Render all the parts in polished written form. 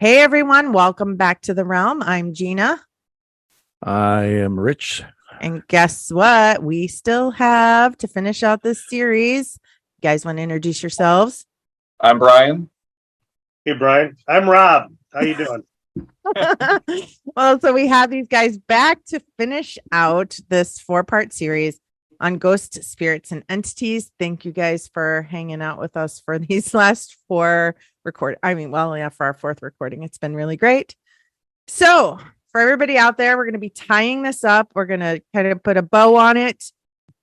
Hey everyone, welcome back to the realm. I'm Gina. I am Rich. And guess what? We still have to finish out this series. You guys want to introduce yourselves? I'm Brian. Hey, Brian. I'm Rob. How you doing? Well, so we have these guys back to finish out this 4-part series on ghost spirits and entities. Thank you guys for hanging out with us for these last 4 for our 4th recording. It's been really great. So for everybody out there, we're going to be tying this up. We're going to kind of put a bow on it,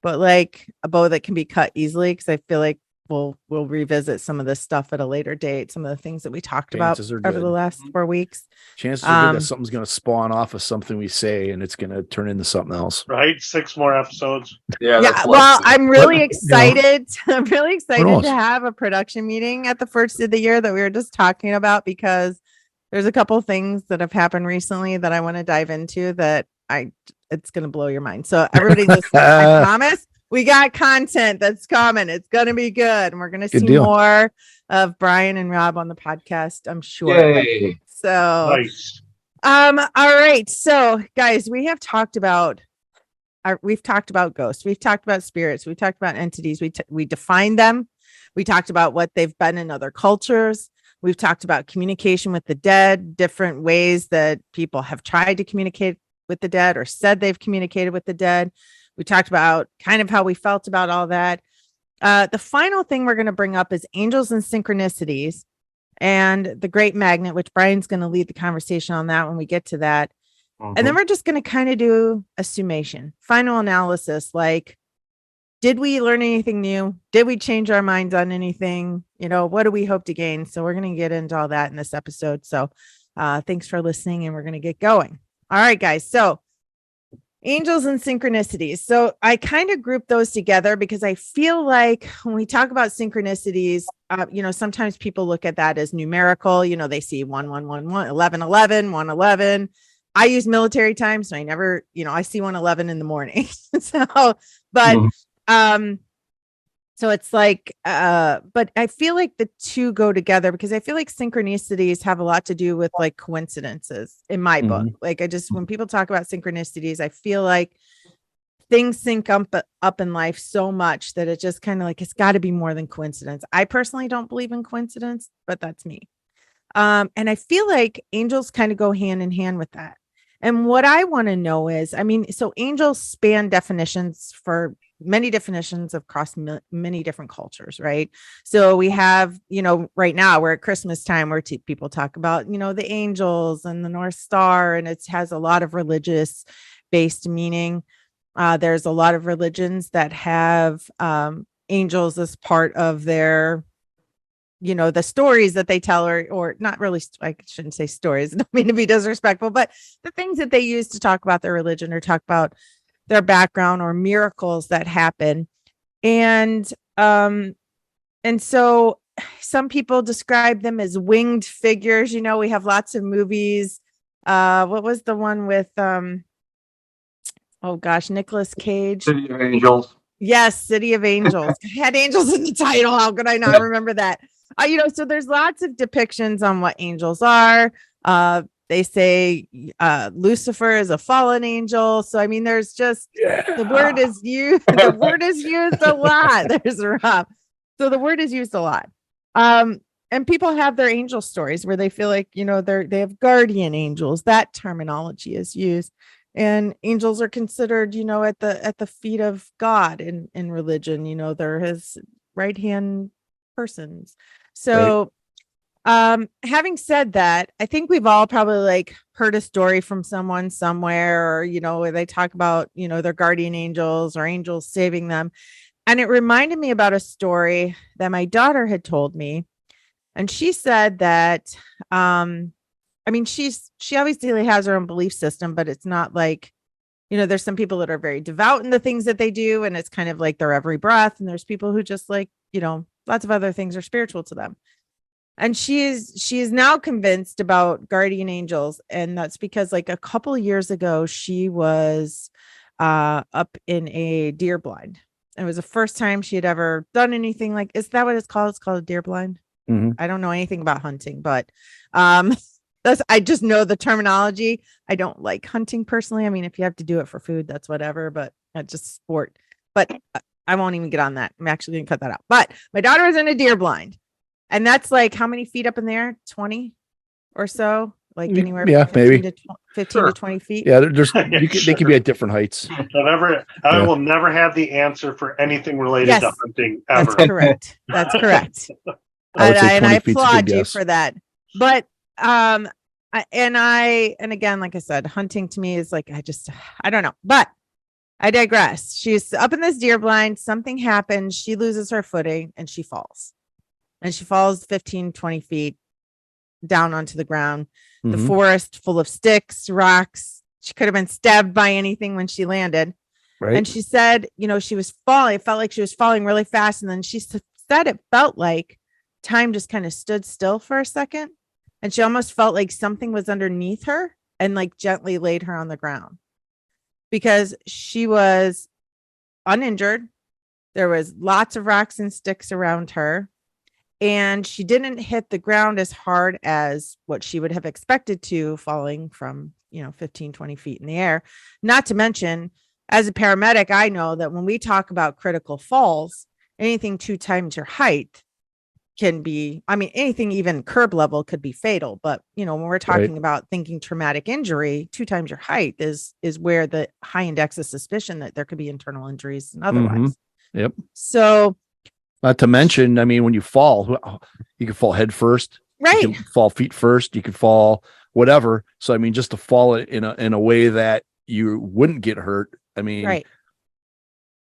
but like a bow that can be cut easily, because I feel like we'll revisit some of this stuff at a later date, some of the things that we talked about over the last 4 weeks. Chances are good that something's going to spawn off of something we say, and it's going to turn into something else. Right? 6 more episodes. Yeah. Well, I'm really excited. I'm really excited to have a production meeting at the first of the year that we were just talking about, because there's a couple things that have happened recently that I want to dive into that it's going to blow your mind. So everybody listen, I promise we got content that's coming. It's going to be good. And we're going to see more of Brian and Rob on the podcast, I'm sure. Yay. So Nice. all right. So guys, we've talked about ghosts. We've talked about spirits. We've talked about entities. We defined them. We talked about what they've been in other cultures. We've talked about communication with the dead, different ways that people have tried to communicate with the dead or said they've communicated with the dead. We talked about kind of how we felt about all that. The final thing we're going to bring up is angels and synchronicities and the great magnet, which Brian's going to lead the conversation on that when we get to that. And then we're just going to kind of do a summation, final analysis, like, did we learn anything new? Did we change our minds on anything? What do we hope to gain? So we're going to get into all that in this episode. So thanks for listening, and we're going to get going. All right, guys. So angels and synchronicities. So I kind of group those together because I feel like when we talk about synchronicities, sometimes people look at that as numerical. They see 1, 1, 1, 1, 11, 11, 1, 11. I use military time, so I never, I see 111 in the morning. So it's like, but I feel like the two go together, because I feel like synchronicities have a lot to do with like coincidences in my book. Like when people talk about synchronicities, I feel like things sync up in life so much that it just kind of like, it's got to be more than coincidence. I personally don't believe in coincidence, but that's me. And I feel like angels kind of go hand in hand with that. And what I want to know is, so angels span many definitions across many different cultures, right? So we have, right now we're at Christmas time where people talk about, the angels and the North Star, and it has a lot of religious based meaning. There's a lot of religions that have angels as part of their, the stories that they tell, or not really, I shouldn't say stories, I don't mean to be disrespectful, but the things that they use to talk about their religion or talk about their background or miracles that happen. And so some people describe them as winged figures. We have lots of movies. What was the one with, Nicolas Cage? City of Angels. Yes, City of Angels. Had angels in the title. How could I not remember that? So there's lots of depictions on what angels are. They say Lucifer is a fallen angel. So there's just the word is used. The word is used a lot. There's Rob. So the word is used a lot. And people have their angel stories where they feel like they have guardian angels. That terminology is used. And angels are considered, at the feet of God in religion. They're his right hand persons. So, having said that, I think we've all probably heard a story from someone somewhere, or where they talk about their guardian angels or angels saving them. And it reminded me about a story that my daughter had told me, and she said that she obviously has her own belief system, but it's not like, there's some people that are very devout in the things that they do, and it's kind of like their every breath. And there's people who just lots of other things are spiritual to them. And she is now convinced about guardian angels. And that's because a couple of years ago, she was up in a deer blind. It was the first time she had ever done anything is that what it's called? It's called a deer blind. I don't know anything about hunting, but I just know the terminology. I don't like hunting personally. I mean, if you have to do it for food, that's whatever, but that's just sport. But I won't even get on that. I'm actually going to cut that out. But my daughter was in a deer blind, and that's like how many feet up in there? 20 or so, like anywhere Yeah, from 15 to 15 to 20 feet. Yeah, they can be at different heights. I will never have the answer for anything related to hunting ever. That's correct. That's correct. I would say 20 I feet's a good applaud you guess. for that. But and again, like I said, hunting to me is like I don't know. But I digress. She's up in this deer blind. Something happens. She loses her footing and she falls. And she falls 15, 20 feet down onto the ground. The Mhm. forest full of sticks, rocks. She could have been stabbed by anything when she landed. Right. And she said, she was falling. It felt like she was falling really fast. And then she said it felt like time just kind of stood still for a second. And she almost felt like something was underneath her and like gently laid her on the ground because she was uninjured. There was lots of rocks and sticks around her. And she didn't hit the ground as hard as what she would have expected to, falling from, 15, 20 feet in the air. Not to mention, as a paramedic, I know that when we talk about critical falls, anything 2 times your height can be, anything even curb level could be fatal. But, when we're talking about thinking traumatic injury, 2 times your height is where the high index of suspicion that there could be internal injuries and otherwise. Mm-hmm. Yep. So, not to mention, when you fall, you can fall head first, right? You can fall feet first, you can fall whatever. So just to fall in a way that you wouldn't get hurt. Right.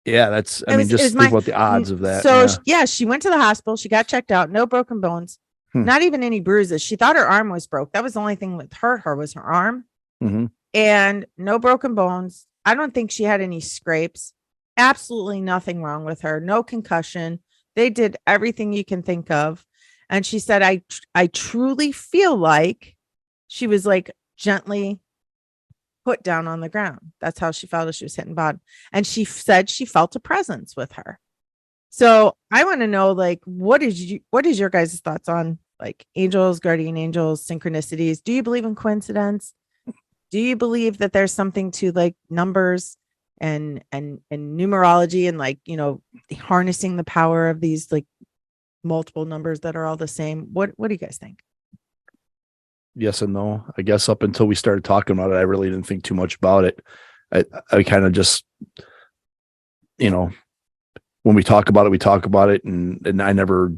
Yeah, that's. Just think about the odds of that. So she went to the hospital. She got checked out. No broken bones. Not even any bruises. She thought her arm was broke. That was the only thing that hurt her was her arm, and no broken bones. I don't think she had any scrapes. Absolutely nothing wrong with her. No concussion. They did everything you can think of. And she said, I truly feel like she was like gently put down on the ground. That's how she felt as she was hitting bottom. And she said she felt a presence with her. So I want to know, like, what is your guys' thoughts on like angels, guardian angels, synchronicities? Do you believe in coincidence? Do you believe that there's something to like numbers and numerology and like, harnessing the power of these like multiple numbers that are all the same? What do you guys think? Yes and no. I guess up until we started talking about it, I really didn't think too much about it. I kind of just, when we talk about it and I never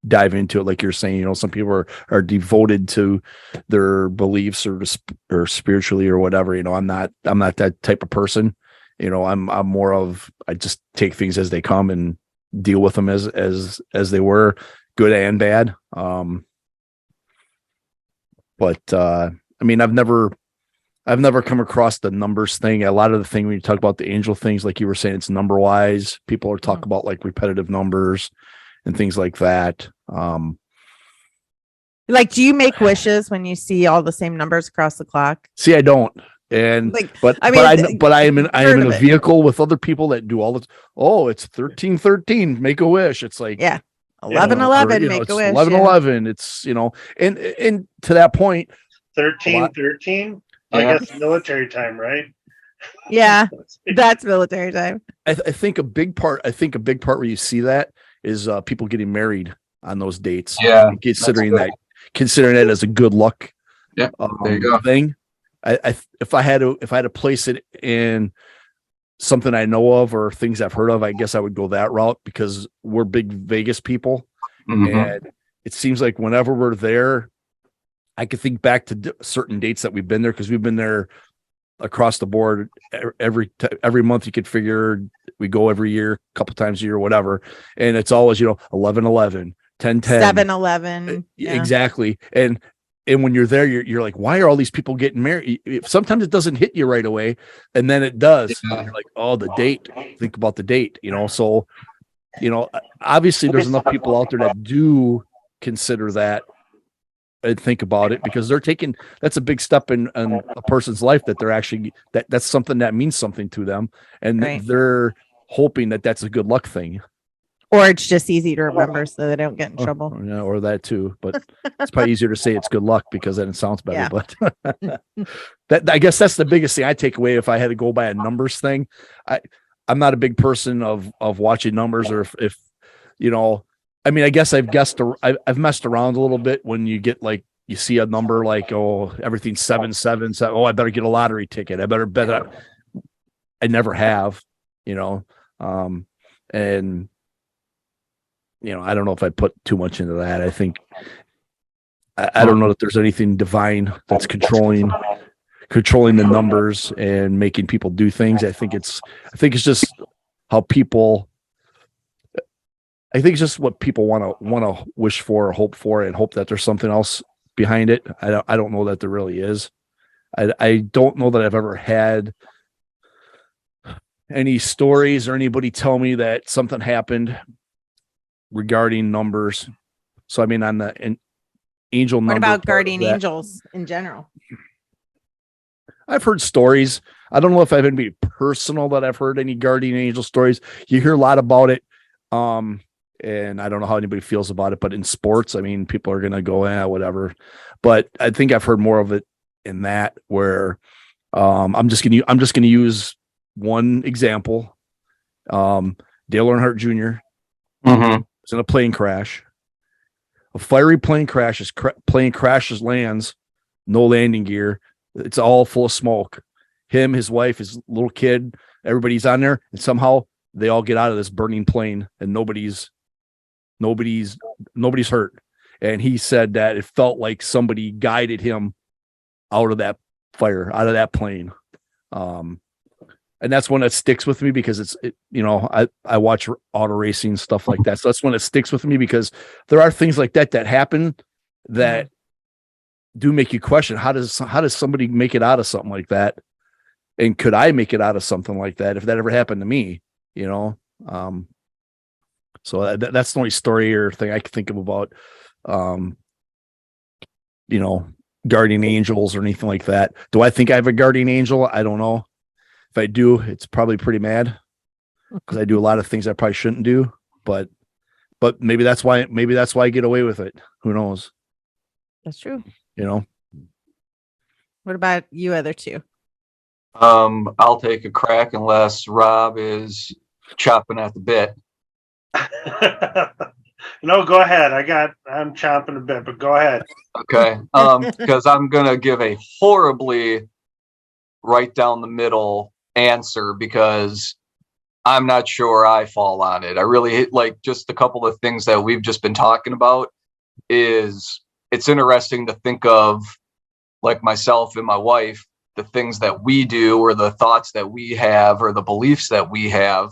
dive into it. Like you're saying, some people are devoted to their beliefs or spiritually or whatever, I'm not that type of person. I'm more of, I just take things as they come and deal with them as they were, good and bad. But I've never come across the numbers thing. A lot of the thing when you talk about the angel things, like you were saying, it's number wise. People are talking about like repetitive numbers and things like that. Like, do you make wishes when you see all the same numbers across the clock? See, I don't. And I am in a vehicle with other people that do all this. Oh, it's 1313. Make a wish. It's like 1111. Make a wish. 1111. It's and to that point, 1313. I guess military time, right? Yeah, that's military time. I think a big part where you see that is people getting married on those dates. Yeah, considering that as a good luck. Yeah, there you go. Thing. If I had to place it in something I know of or things I've heard of, I guess I would go that route because we're big Vegas people, and it seems like whenever we're there, I could think back to certain dates that we've been there because we've been there across the board every month. You could figure we go every year, a couple times a year, whatever, and it's always 11-11, 10-10, 7-11. Exactly. And when you're there, you're like, why are all these people getting married? Sometimes it doesn't hit you right away, and then it does. Yeah. You're like, oh, the date. Think about the date, So, obviously, there's enough people out there that do consider that and think about it because they're taking. That's a big step in a person's life that they're actually that's something that means something to them, and they're hoping that that's a good luck thing. Or it's just easy to remember so they don't get in trouble. Or that too. But it's probably easier to say it's good luck because then it sounds better. Yeah. But that, I guess that's the biggest thing I take away if I had to go by a numbers thing. I'm not a big person of watching numbers, or if you know, I mean, I guess I've messed around a little bit when you get like, you see a number like, oh, everything's 777. Oh, I better get a lottery ticket. I better bet. I never have, and I don't know if I put too much into that. I think I don't know that there's anything divine that's controlling the numbers and making people do things. I think it's just how people. I think it's just what people want to wish for or hope for, and hope that there's something else behind it. I don't know that there really is. I don't know that I've ever had any stories or anybody tell me that something happened regarding numbers. So I mean, on the angel number. What about guardian angels in general? I've heard stories. I don't know if I've had any personal that I've heard any guardian angel stories. You hear a lot about it. And I don't know how anybody feels about it, but in sports, I mean, people are going to go, whatever. But I think I've heard more of it in that where, I'm just going to use one example. Dale Earnhardt Jr. was in a plane crash. A fiery plane crashes, lands, no landing gear. It's all full of smoke. Him, his wife, his little kid, everybody's on there, and somehow they all get out of this burning plane, and nobody's hurt. And he said that it felt like somebody guided him out of that fire, out of that plane. And that's one that sticks with me because I watch auto racing, stuff like that. So that's one that sticks with me because there are things like that happen that do make you question, how does somebody make it out of something like that? And could I make it out of something like that if that ever happened to me? So that's the only story or thing I can think of about, guardian angels or anything like that. Do I think I have a guardian angel? I don't know. If I do, it's probably pretty mad because I do a lot of things I probably shouldn't do. But maybe that's why I get away with it. Who knows? That's true. What about you other two? I'll take a crack unless Rob is chopping at the bit. No, go ahead. I'm chomping a bit, but go ahead. Okay. Because I'm gonna give a horribly right down the middle answer because I'm not sure I fall on it. I really like just a couple of things that we've just been talking about. Is it's interesting to think of, like myself and my wife, the things that we do or the thoughts that we have or the beliefs that we have.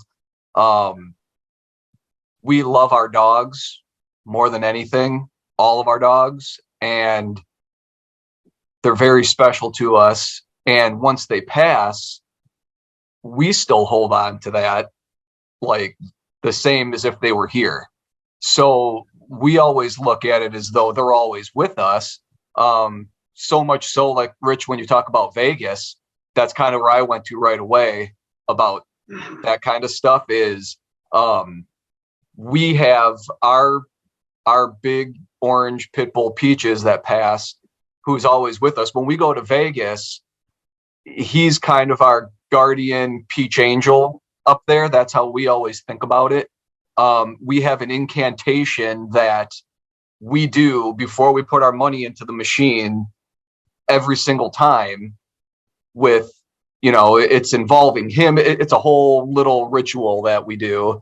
We love our dogs more than anything, all of our dogs, and they're very special to us. And once they pass, we still hold on to that like the same as if they were here. So we always look at it as though they're always with us. So much so, like Rich, when you talk about Vegas, that's kind of where I went to right away about that kind of stuff is, we have our big orange pit bull Peaches that passed, who's always with us. When we go to Vegas, he's kind of our guardian peach angel up there. That's how we always think about it. We have an incantation that we do before we put our money into the machine every single time with, it's involving him. It's a whole little ritual that we do.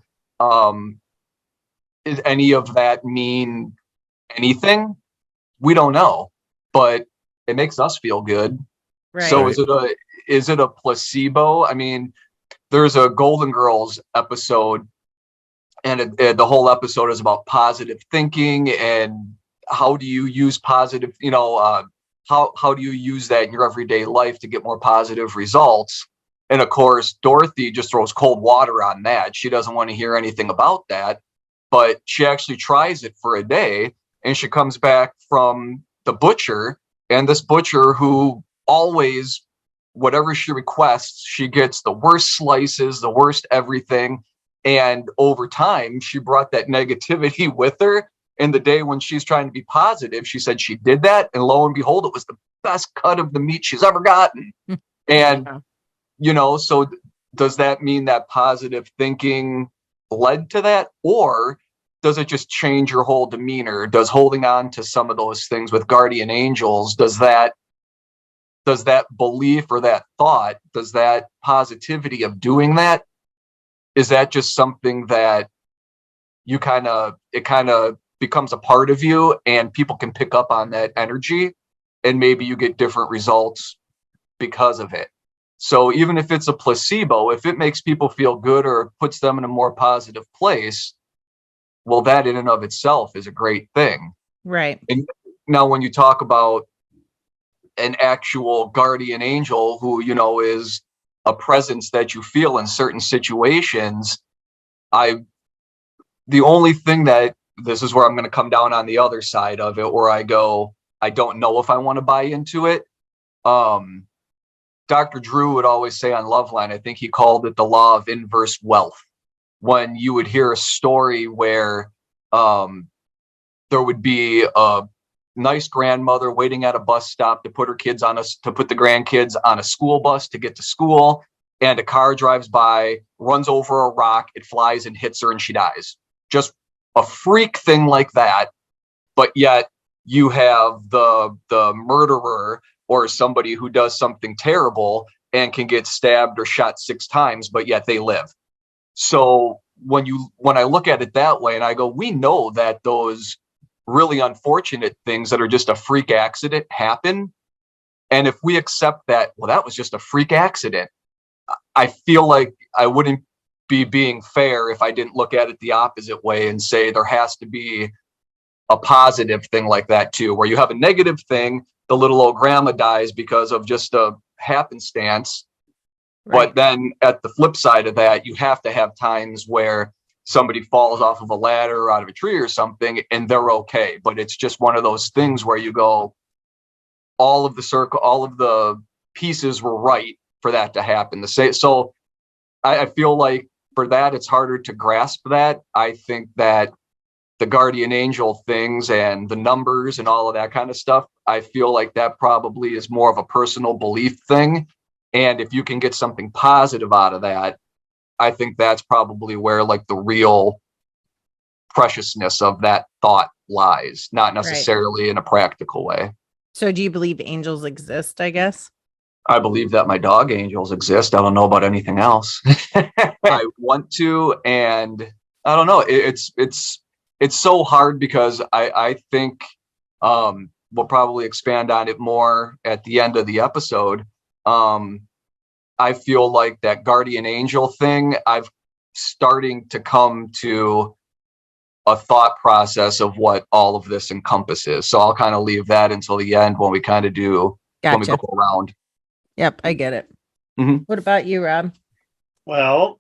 Is any of that mean anything? We don't know, but it makes us feel good. Right. So is it a placebo? I mean, there's a Golden Girls episode, and the whole episode is about positive thinking and how do you use positive, how do you use that in your everyday life to get more positive results? And of course, Dorothy just throws cold water on that. She doesn't want to hear anything about that. But she actually tries it for a day, and she comes back from the butcher, and this butcher who always, whatever she requests, she gets the worst slices, the worst everything. And over time, she brought that negativity with her. And the day when she's trying to be positive, she said she did that. And lo and behold, it was the best cut of the meat she's ever gotten. And, so does that mean that positive thinking led to that? Or does it just change your whole demeanor? Does holding on to some of those things with guardian angels, does that belief or that thought, does that positivity of doing that, is that just something that it kind of becomes a part of you and people can pick up on that energy and maybe you get different results because of it? So even if it's a placebo, if it makes people feel good or puts them in a more positive place, well, that in and of itself is a great thing. Right. And now when you talk about an actual guardian angel who, is a presence that you feel in certain situations, the only thing that, this is where I'm going to come down on the other side of it, where I go, I don't know if I want to buy into it. Dr. Drew would always say on Loveline, I think he called it the law of inverse wealth. When you would hear a story where there would be a nice grandmother waiting at a bus stop to put the grandkids on a school bus to get to school, and a car drives by, runs over a rock, it flies and hits her and she dies. Just a freak thing like that. But yet you have the murderer or somebody who does something terrible and can get stabbed or shot 6 times, but yet they live. So when I look at it that way and I go, we know that those really unfortunate things that are just a freak accident happen. And if we accept that, well, that was just a freak accident, I feel like I wouldn't be being fair if I didn't look at it the opposite way and say there has to be a positive thing like that too, where you have a negative thing, the little old grandma dies because of just a happenstance. Right. But then at the flip side of that, you have to have times where somebody falls off of a ladder or out of a tree or something and they're okay. But it's just one of those things where you go, all of the pieces were right for that to happen. So I feel like for that, it's harder to grasp that. I think that the guardian angel things and the numbers and all of that kind of stuff, I feel like that probably is more of a personal belief thing. And if you can get something positive out of that, I think that's probably where like the real preciousness of that thought lies, not necessarily in a practical way. So do you believe angels exist, I guess? I believe that my dog angels exist. I don't know about anything else. I want to, and I don't know. It's so hard because I think we'll probably expand on it more at the end of the episode. I feel like that guardian angel thing, I've starting to come to a thought process of what all of this encompasses. So I'll kind of leave that until the end when we kind of do, when we go around. Yep, I get it. Mm-hmm. What about you, Rob? Well,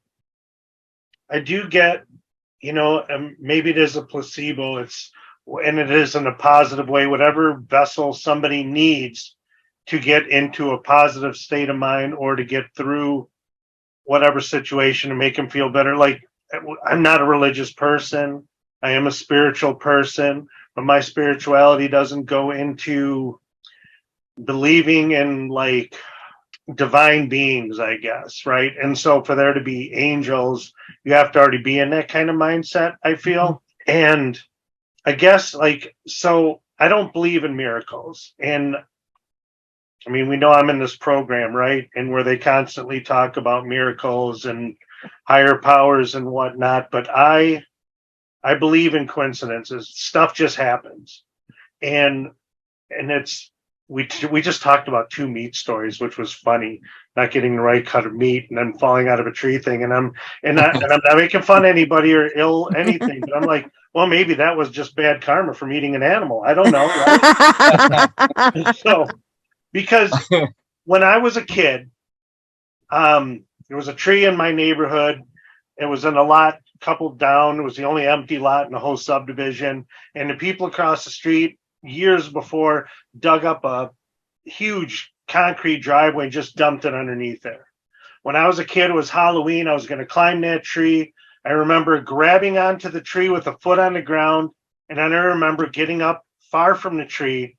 I do get, maybe it is a placebo. And it is in a positive way, whatever vessel somebody needs to get into a positive state of mind or to get through whatever situation and make them feel better. Like, I'm not a religious person. I am a spiritual person, but my spirituality doesn't go into believing in like divine beings, I guess, right? And so for there to be angels, you have to already be in that kind of mindset, I feel. And I guess so I don't believe in miracles. And I mean, we know I'm in this program, right? And where they constantly talk about miracles and higher powers and whatnot. But I believe in coincidences. Stuff just happens. And it's, we just talked about 2 meat stories, which was funny, not getting the right cut of meat and then falling out of a tree thing. And I'm not making fun of anybody or ill anything, but I'm like, well, maybe that was just bad karma from eating an animal. I don't know. Right? So, because when I was a kid, there was a tree in my neighborhood. It was in a lot coupled down. It was the only empty lot in the whole subdivision. And the people across the street years before dug up a huge concrete driveway and just dumped it underneath there. When I was a kid, it was Halloween. I was going to climb that tree. I remember grabbing onto the tree with a foot on the ground. And then I remember getting up far from the tree,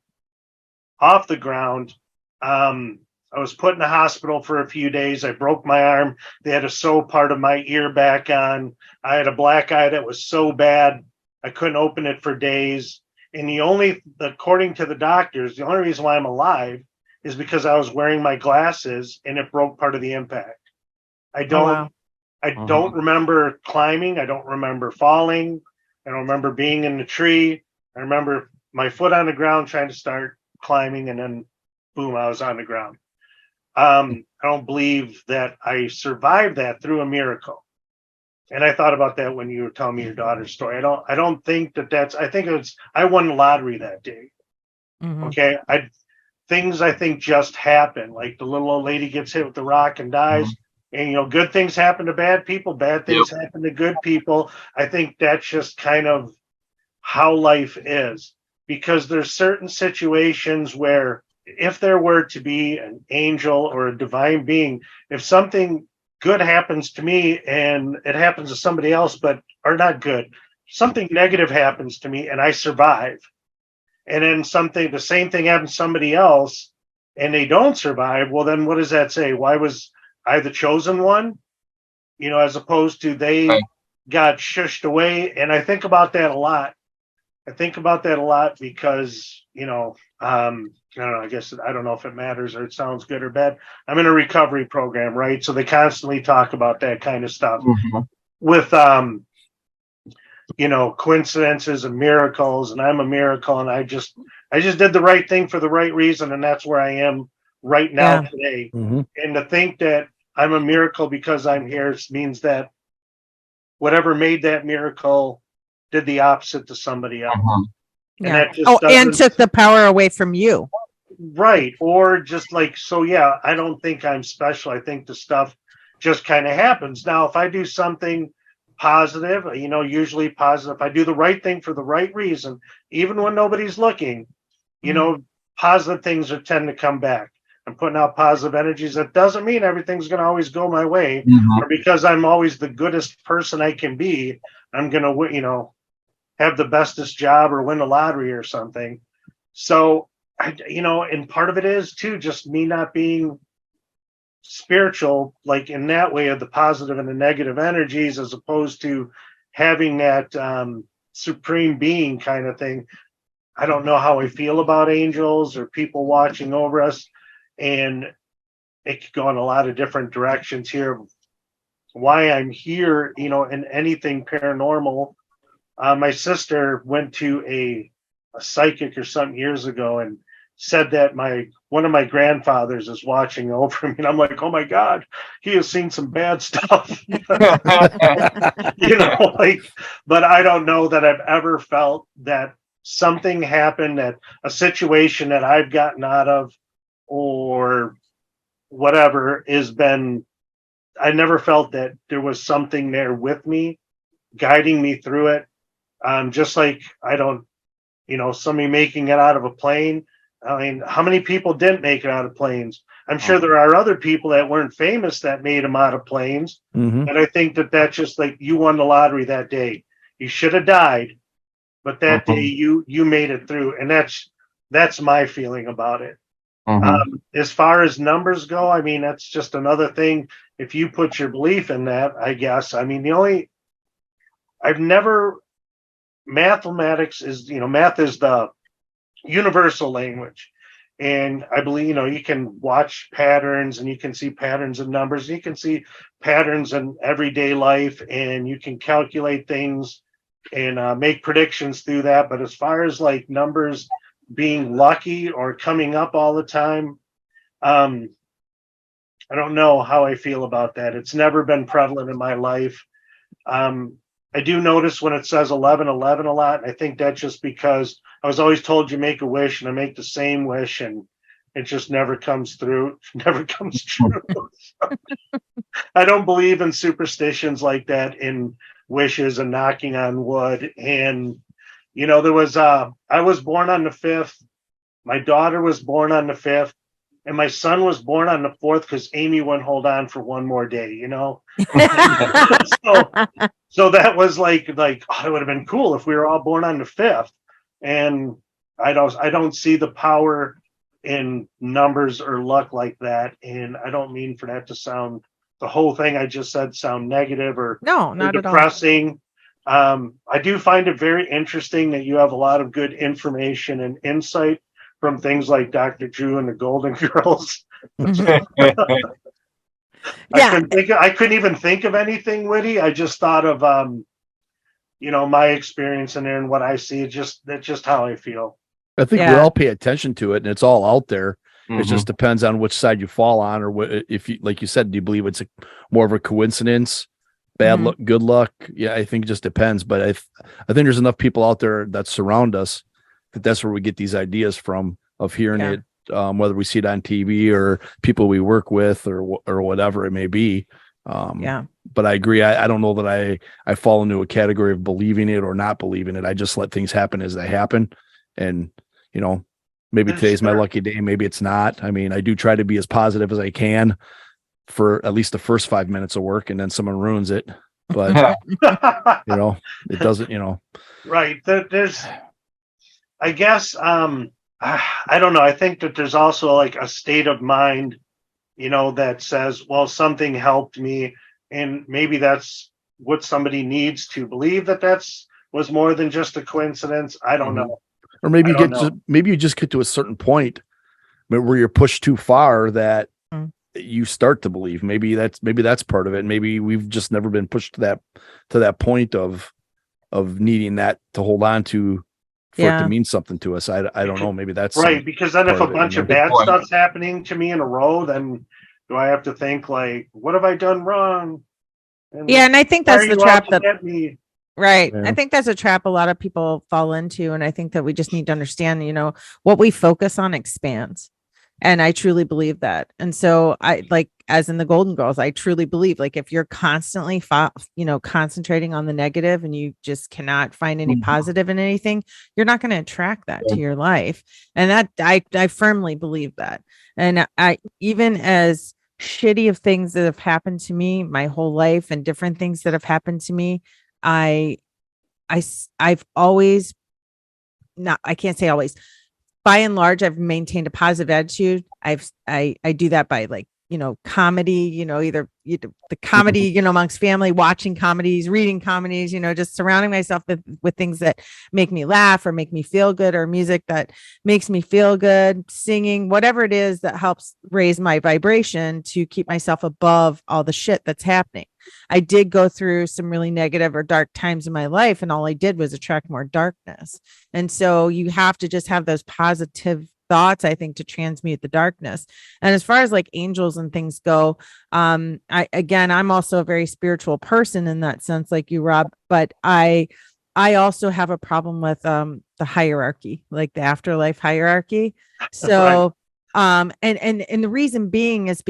off the ground. I was put in the hospital for a few days. I broke my arm. They had to sew part of my ear back on. I had a black eye that was so bad, I couldn't open it for days. And according to the doctors, the only reason why I'm alive is because I was wearing my glasses and it broke part of the impact. I don't remember climbing. I don't remember falling. I don't remember being in the tree. I remember my foot on the ground trying to start climbing, and then boom, I was on the ground. I don't believe that I survived that through a miracle. And I thought about that when you were telling me your daughter's story. I don't think I won the lottery that day. Mhm. Okay. Things I think just happen. Like the little old lady gets hit with the rock and dies. And good things happen to bad people, bad things happen to good people. I think that's just kind of how life is, because there's certain situations where if there were to be an angel or a divine being, if something good happens to me and it happens to somebody else, or not good, something negative happens to me and I survive, and then the same thing happens to somebody else and they don't survive, well, then what does that say? Why was I the chosen one? As opposed to they got shushed away. And I think about that a lot. Because, I don't know, I guess I don't know if it matters or it sounds good or bad. I'm in a recovery program, right? So they constantly talk about that kind of stuff with, coincidences and miracles, and I'm a miracle. And I just did the right thing for the right reason. And that's where I am right now today. And to think that I'm a miracle because I'm here means that whatever made that miracle did the opposite to somebody else. And that just and took the power away from you. Right. Or just like, I don't think I'm special. I think the stuff just kind of happens. Now, if I do something positive, usually positive, if I do the right thing for the right reason, even when nobody's looking, positive things tend to come back. I'm putting out positive energies. That doesn't mean everything's going to always go my way, or because I'm always the goodest person I can be, I'm going to, have the bestest job or win the lottery or something. So, and part of it is too, just me not being spiritual, like in that way of the positive and the negative energies, as opposed to having that supreme being kind of thing. I don't know how I feel about angels or people watching over us. And it could go in a lot of different directions here. Why I'm here, in anything paranormal. My sister went to a psychic or something years ago and said that one of my grandfathers is watching over me. And I'm like, oh my God, he has seen some bad stuff. But I don't know that I've ever felt that something happened, that a situation that I've gotten out of or whatever I never felt that there was something there with me, guiding me through it. Just like somebody making it out of a plane. I mean, how many people didn't make it out of planes? I'm sure there are other people that weren't famous that made them out of planes. And I think that's just like, you won the lottery that day. You should have died, but that day you made it through. And that's my feeling about it. As far as numbers go, I mean, that's just another thing. If you put your belief in that, I guess. I mean, mathematics is, math is the universal language. And I believe, you can watch patterns and you can see patterns in numbers. You can see patterns in everyday life and you can calculate things and make predictions through that. But as far as like numbers being lucky or coming up all the time, I don't know how I feel about that. It's never been prevalent in my life. I do notice when it says 1111 a lot. And I think that's just because I was always told you make a wish and I make the same wish and it just never comes through, never comes true. I don't believe in superstitions like that, in wishes and knocking on wood. And, there was, I was born on the 5th. My daughter was born on the 5th. and my son was born on the 4th because Amy wouldn't hold on for one more day, you know? so, so that was like, oh, it would have been cool if we were all born on the 5th. And I don't see the power in numbers or luck like that. And I don't mean for that to sound, the whole thing I just said sound negative or No, not at all. depressing. I do find it very interesting that you have a lot of good information and insight from things like Dr. Drew and the Golden Girls. Mhm. I Yeah. couldn't even think of anything witty. I just thought of my experience in there and what I see. That's just how I feel. I think we Yeah. all pay attention to it, and it's all out there. It Mhm. just depends on which side you fall on, or what, if you, like you said, do you believe it's more of a coincidence, bad Mhm. luck, good luck? Yeah, I think it just depends. But I think there's enough people out there that surround us that's where we get these ideas from, of hearing Yeah. it, whether we see it on TV or people we work with or whatever it may be. Yeah. But I agree. I don't know that I fall into a category of believing it or not believing it. I just let things happen as they happen, and maybe today's my lucky day, maybe it's not. I mean, I do try to be as positive as I can for at least the first 5 minutes of work, and then someone ruins it. But it doesn't. Right. There's, I guess, I don't know. I think that there's also like a state of mind, that says, well, something helped me, and maybe that's what somebody needs to believe, that was more than just a coincidence. I don't know. Or maybe I don't know. maybe you just get to a certain point where you're pushed too far that Mm. you start to believe. Maybe that's part of it. Maybe we've just never been pushed to that point of needing that to hold on to for it Yeah. to mean something to us. I don't know. Maybe that's Right, because then if part a of it, bunch of Good bad point. stuff's happening to me in a row, then do I have to think like, what have I done wrong? And Yeah. And I think why that's are the you out trap to that, get me? right. Yeah. I think that's a trap a lot of people fall into. And I think that we just need to understand, what we focus on expands. And I truly believe that. And so as in the Golden Girls, I truly believe like if you're constantly, concentrating on the negative and you just cannot find any Mhm. positive in anything, you're not going to attract that to your life. And that I firmly believe that. And I, even as shitty of things that have happened to me my whole life and different things that have happened to me, I, I've always not, I can't say always, by and large, I've maintained a positive attitude. I do that by comedy, either the comedy, amongst family, watching comedies, reading comedies, just surrounding myself with things that make me laugh or make me feel good, or music that makes me feel good, singing, whatever it is that helps raise my vibration to keep myself above all the shit that's happening. I did go through some really negative or dark times in my life, and all I did was attract more darkness. And so you have to just have those positive thoughts, I think, to transmute the darkness. And as far as like angels and things go, I'm also a very spiritual person in that sense, like you, Rob, but I also have a problem with the hierarchy, like the afterlife hierarchy. So and the reason being is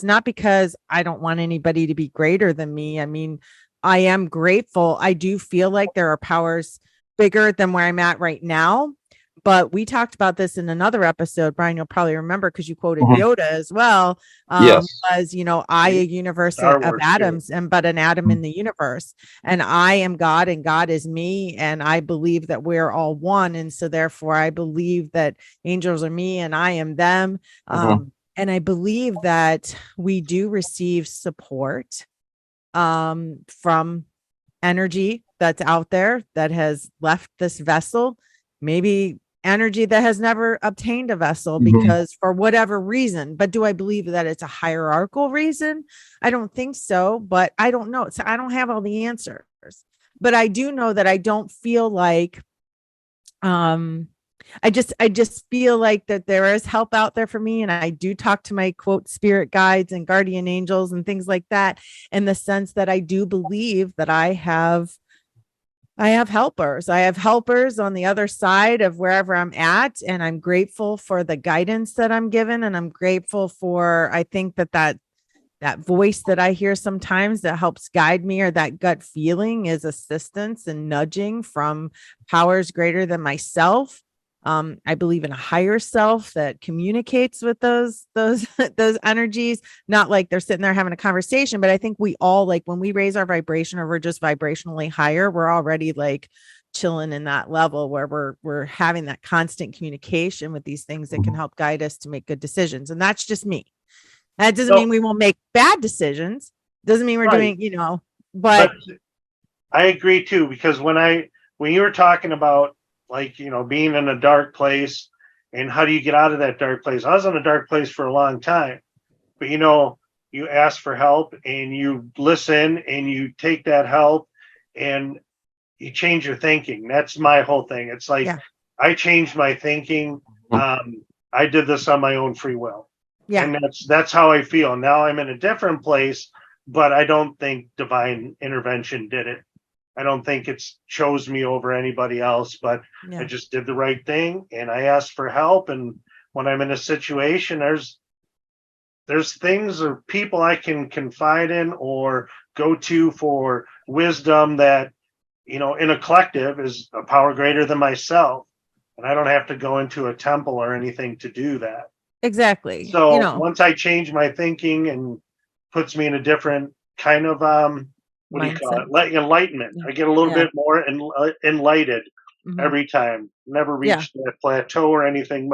not because I don't want anybody to be greater than me. I mean, I am grateful. I do feel like there are powers bigger than where I'm at right now. But we talked about this in another episode, Brian, you'll probably remember because you quoted Mhm. Yoda as well. Yes. Was, I a universe Star of Wars, too. atoms and but an atom in the universe. And I am God and God is me. And I believe that we're all one. And so therefore I believe that angels are me and I am them. Mhm. And I believe that we do receive support from energy that's out there that has left this vessel, maybe energy that has never obtained a vessel Mhm. because for whatever reason. But do I believe that it's a hierarchical reason? I don't think so, but I don't know. So I don't have all the answers, but I do know that I don't feel like I just feel like that there is help out there for me. And I do talk to my quote spirit guides and guardian angels and things like that, in the sense that I do believe that I have helpers. I have helpers on the other side of wherever I'm at. And I'm grateful for the guidance that I'm given. And I'm grateful for, I think that voice that I hear sometimes that helps guide me, or that gut feeling, is assistance and nudging from powers greater than myself. I believe in a higher self that communicates with those those energies, not like they're sitting there having a conversation, but I think we all, like, when we raise our vibration or we're just vibrationally higher, we're already like chilling in that level where we're having that constant communication with these things that can help guide us to make good decisions. And that's just me. That doesn't mean we won't make bad decisions. Doesn't mean we're doing, but I agree too, because when you were talking about, like, being in a dark place and how do you get out of that dark place? I was in a dark place for a long time, but you ask for help and you listen and you take that help and you change your thinking. That's my whole thing. It's like, I changed my thinking. I did this on my own free will. Yeah. And that's how I feel. Now I'm in a different place, but I don't think divine intervention did it. I don't think it's chose me over anybody else, but I just did the right thing and I asked for help. And when I'm in a situation, there's things or people I can confide in or go to for wisdom that, in a collective is a power greater than myself. And I don't have to go into a temple or anything to do that. Exactly. So once I change my thinking and puts me in a different kind of what do you call it? Enlightenment. I get a little bit more enlightened every time. Never reached that plateau or anything.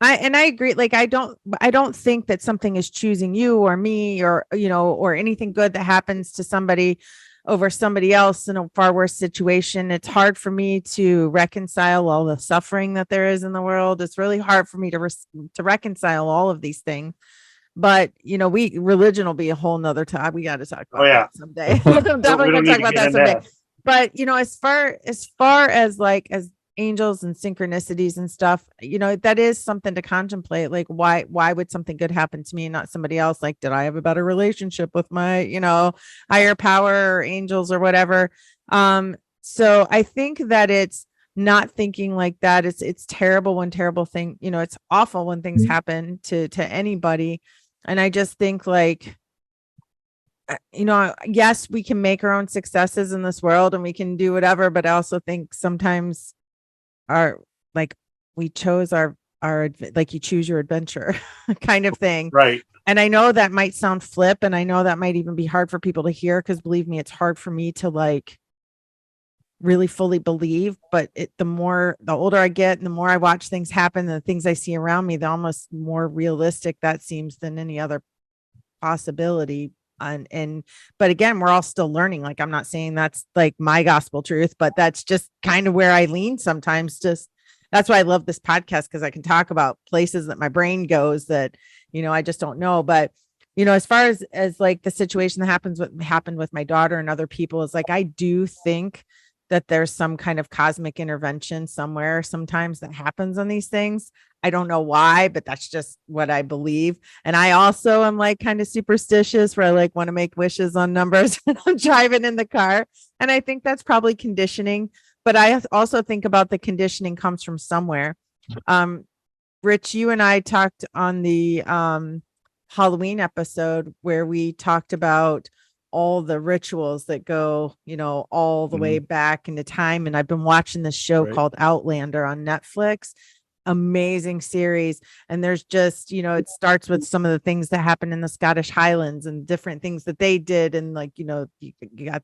I agree. Like, I don't think that something is choosing you or me or, or anything good that happens to somebody over somebody else in a far worse situation. It's hard for me to reconcile all the suffering that there is in the world. It's really hard for me to reconcile all of these things. But religion will be a whole nother time. We got to talk about that someday. Definitely going to talk about that someday. But as far as like as angels and synchronicities and stuff, that is something to contemplate. Like, why would something good happen to me and not somebody else? Like, did I have a better relationship with my higher power or angels or whatever? So I think that it's not thinking like that. It's terrible when terrible thing, it's awful when things happen to anybody. And I just think, like, yes, we can make our own successes in this world and we can do whatever, but I also think sometimes we chose our like, you choose your adventure kind of thing. Right. And I know that might sound flip, and I know that might even be hard for people to hear, because believe me, it's hard for me to like really fully believe, but the older I get and the more I watch things happen, the things I see around me, the almost more realistic that seems than any other possibility. But again, we're all still learning. Like, I'm not saying that's like my gospel truth, but that's just kind of where I lean sometimes. Just that's why I love this podcast, because I can talk about places that my brain goes that, I just don't know. But, as far as like the situation that happened with my daughter and other people, is like, I do think that there's some kind of cosmic intervention somewhere sometimes that happens on these things. I don't know why, but that's just what I believe. And I also am like kind of superstitious, where I like want to make wishes on numbers when I'm driving in the car. And I think that's probably conditioning, but I also think about the conditioning comes from somewhere. Rich, you and I talked on the Halloween episode where we talked about all the rituals that go, all the way back into time. And I've been watching this show called Outlander on Netflix. Amazing series. And there's just, it starts with some of the things that happened in the Scottish Highlands and different things that they did. And like, you got,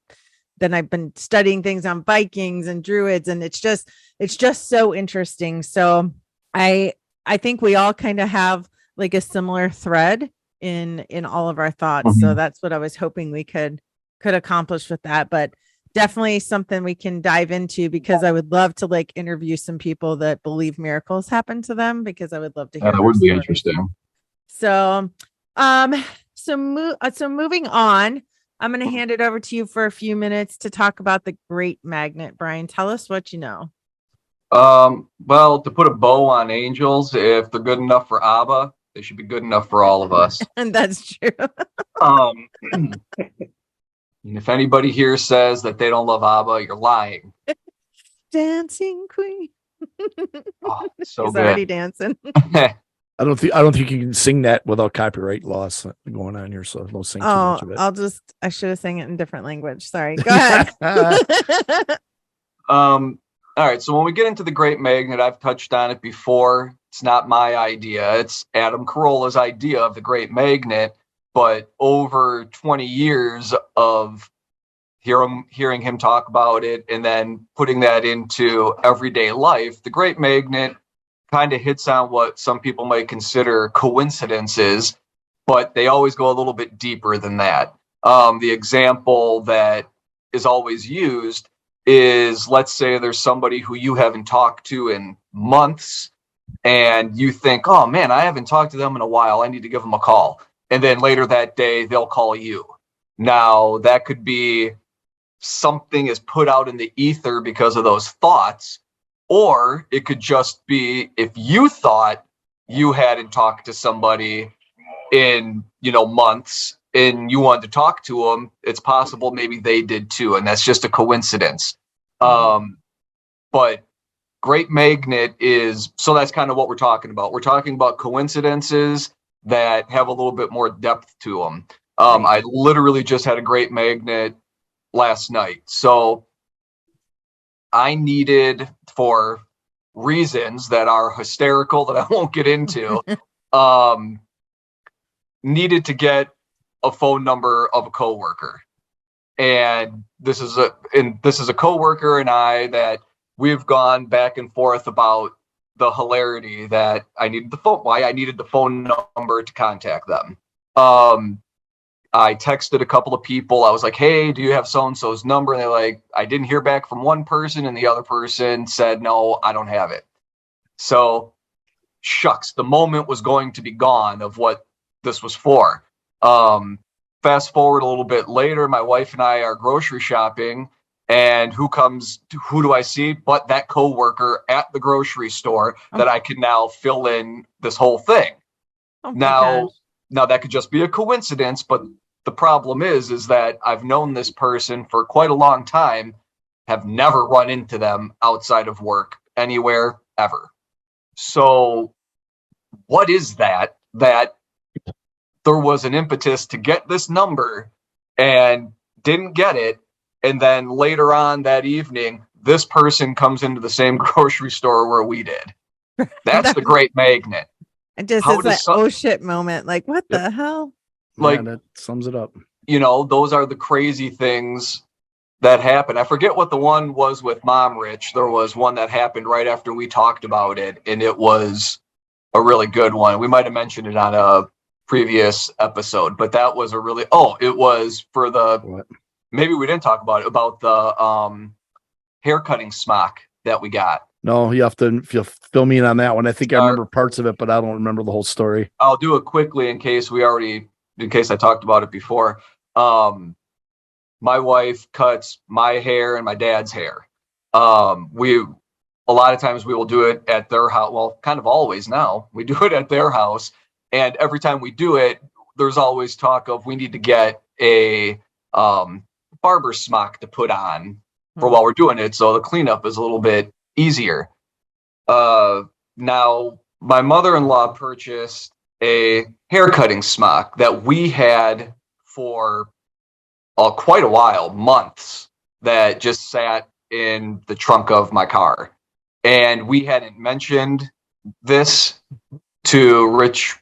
then I've been studying things on Vikings and Druids, and it's just so interesting. So I think we all kind of have like a similar thread in all of our thoughts. So that's what I was hoping we could accomplish with that. But definitely something we can dive into, because I would love to like interview some people that believe miracles happen to them, because I would love to hear. That would be interesting. So, so moving on, I'm going to hand it over to you for a few minutes to talk about the Great Magnet. Brian, tell us what you know. Well, to put a bow on angels, if they're good enough for Abba, they should be good enough for all of us. And that's true. And if anybody here says that they don't love Abba, you're lying. Dancing Queen. Oh, so he's good. already dancing. I don't think you can sing that without copyright laws going on here. So don't sing too much of it. I should have sang it in different language. Sorry. Go ahead. All right. So when we get into the Great Magnet, I've touched on it before. It's not my idea. It's Adam Carolla's idea of the Great Magnet. But over 20 years of hearing him talk about it and then putting that into everyday life, the Great Magnet kind of hits on what some people might consider coincidences, but they always go a little bit deeper than that. The example that is always used is, let's say there's somebody who you haven't talked to in months, and you think, oh man, I haven't talked to them in a while. I need to give them a call. And then later that day, they'll call you. Now, that could be something is put out in the ether because of those thoughts, or it could just be if you thought you hadn't talked to somebody in, months and you wanted to talk to them, it's possible maybe they did too, and that's just a coincidence. But Great Magnet is, so that's kind of what we're talking about. We're talking about coincidences that have a little bit more depth to them. I literally just had a Great Magnet last night. So I needed, for reasons that are hysterical that I won't get into, needed to get a phone number of a coworker. And this is a coworker and I that we've gone back and forth about the hilarity that why I needed the phone number to contact them. I texted a couple of people. I was like, hey, do you have so-and-so's number? And they're like, I didn't hear back from one person. And the other person said, no, I don't have it. So shucks, the moment was going to be gone of what this was for. Fast forward a little bit later, my wife and I are grocery shopping, and who do I see but that coworker at the grocery store that I can now fill in this whole thing. Now that could just be a coincidence, but the problem is that I've known this person for quite a long time, have never run into them outside of work anywhere ever. So what is that there was an impetus to get this number and didn't get it, and then later on that evening, this person comes into the same grocery store where we did. That's the Great Magnet. It just is that oh shit moment. Like, what the hell? Like, that sums it up. Those are the crazy things that happen. I forget what the one was with Mom Rich. There was one that happened right after we talked about it, and it was a really good one. We might have mentioned it on a previous episode, but that was it was for maybe we didn't talk about it, about the haircutting smock that we got. No, you have to fill me in on that one. I think I remember parts of it, but I don't remember the whole story. I'll do it quickly in case I talked about it before. My wife cuts my hair and my dad's hair. A lot of times we will do it at their house. Well, kind of always now we do it at their house. And every time we do it, there's always talk of we need to get a barber smock to put on for while we're doing it. So the cleanup is a little bit easier. Now, my mother-in-law purchased a haircutting smock that we had for quite a while, months, that just sat in the trunk of my car. And we hadn't mentioned this to Rich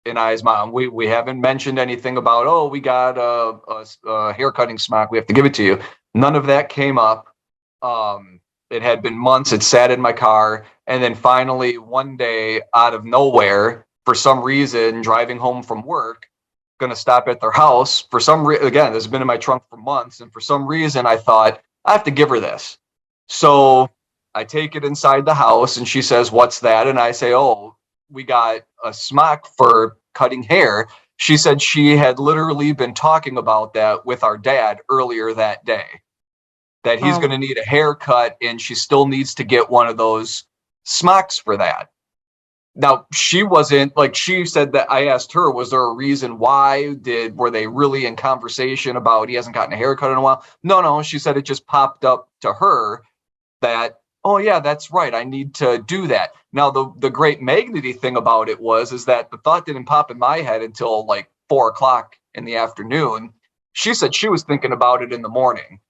and I's mom. We haven't mentioned anything about, we got a haircutting smock, we have to give it to you. None of that came up. It had been months. It sat in my car. And then finally, one day, out of nowhere, for some reason, driving home from work, going to stop at their house. For some reason, again, this has been in my trunk for months. And for some reason, I thought, I have to give her this. So I take it inside the house, and she says, what's that? And I say, we got a smock for cutting hair. She said she had literally been talking about that with our dad earlier that day, that he's going to need a haircut, and she still needs to get one of those smocks for that. Now, she wasn't, she said that I asked her, was there a reason why? Were they really in conversation about he hasn't gotten a haircut in a while? No, she said it just popped up to her that, oh yeah, that's right, I need to do that. Now, the great magnety thing about it is that the thought didn't pop in my head until 4:00 in the afternoon. She said she was thinking about it in the morning.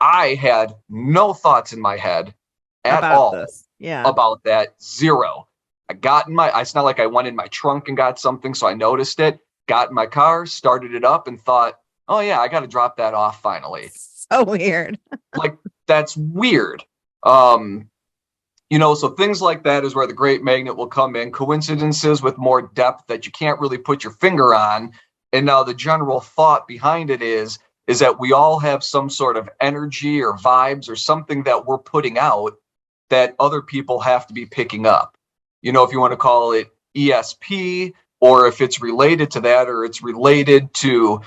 I had no thoughts in my head at about all this. Yeah. about that. Zero. It's not like I went in my trunk and got something, so I noticed it, got in my car, started it up and thought, oh yeah, I got to drop that off finally. So weird. Like, that's weird. So things like that is where the great magnet will come in. Coincidences with more depth that you can't really put your finger on. And now the general thought behind it is that we all have some sort of energy or vibes or something that we're putting out that other people have to be picking up. If you want to call it ESP, or if it's related to that, or it's related to,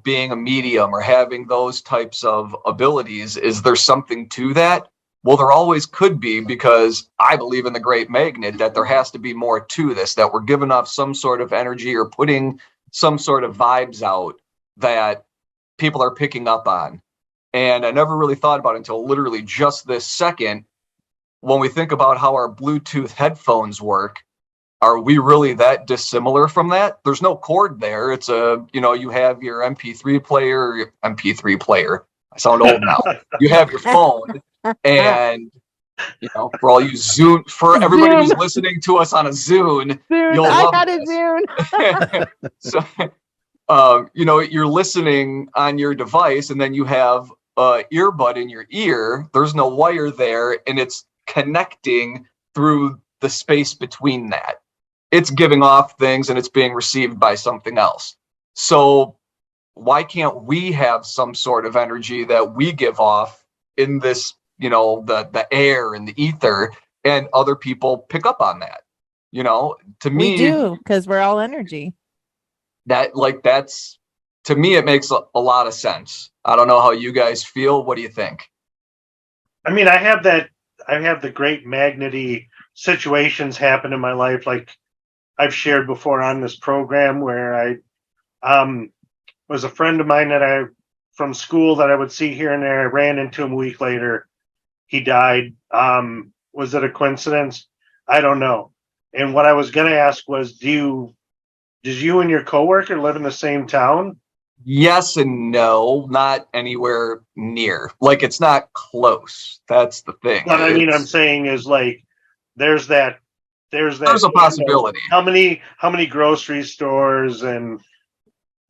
being a medium or having those types of abilities. Is there something to that? Well, there always could be, because I believe in the great magnet that there has to be more to this, that we're giving off some sort of energy or putting some sort of vibes out that people are picking up on. And I never really thought about it until literally just this second. When we think about how our Bluetooth headphones work, are we really that dissimilar from that? There's no cord there. It's you have your MP3 player. I sound old now. You have your phone, and for all you Zune, for everybody who's listening to us on a Zune, you'll love a Zune. So, you're listening on your device, and then you have an earbud in your ear. There's no wire there, and it's connecting through the space between that. It's giving off things, and it's being received by something else. So why can't we have some sort of energy that we give off in this, the air and the ether, and other people pick up on that? To me, we do, because we're all energy. That's to me, it makes a lot of sense. I don't know how you guys feel. What do you think? I mean, I have the great magnety situations happen in my life, like I've shared before on this program, where I was a friend of mine from school that I would see here and there. I ran into him a week later. He died. Was it a coincidence? I don't know. And what I was going to ask was, did you and your coworker live in the same town? Yes and no, not anywhere near. Like, it's not close. That's the thing. What I'm saying is, like, there's a possibility. How many grocery stores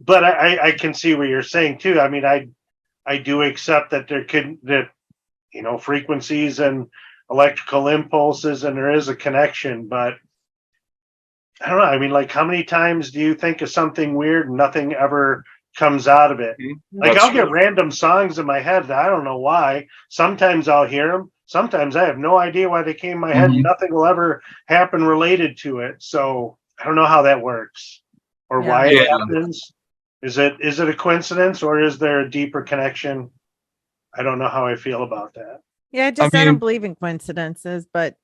but I can see what you're saying too. I mean, I do accept that frequencies and electrical impulses, and there is a connection, but I don't know. I mean, like, how many times do you think of something weird and nothing ever comes out of it? Like, I'll get random songs in my head that I don't know why. Sometimes I'll hear them. Sometimes I have no idea why they came in my head. Nothing will ever happen related to it. So I don't know how that works or why it happens. Is it a coincidence, or is there a deeper connection? I don't know how I feel about that. Yeah, I don't believe in coincidences, but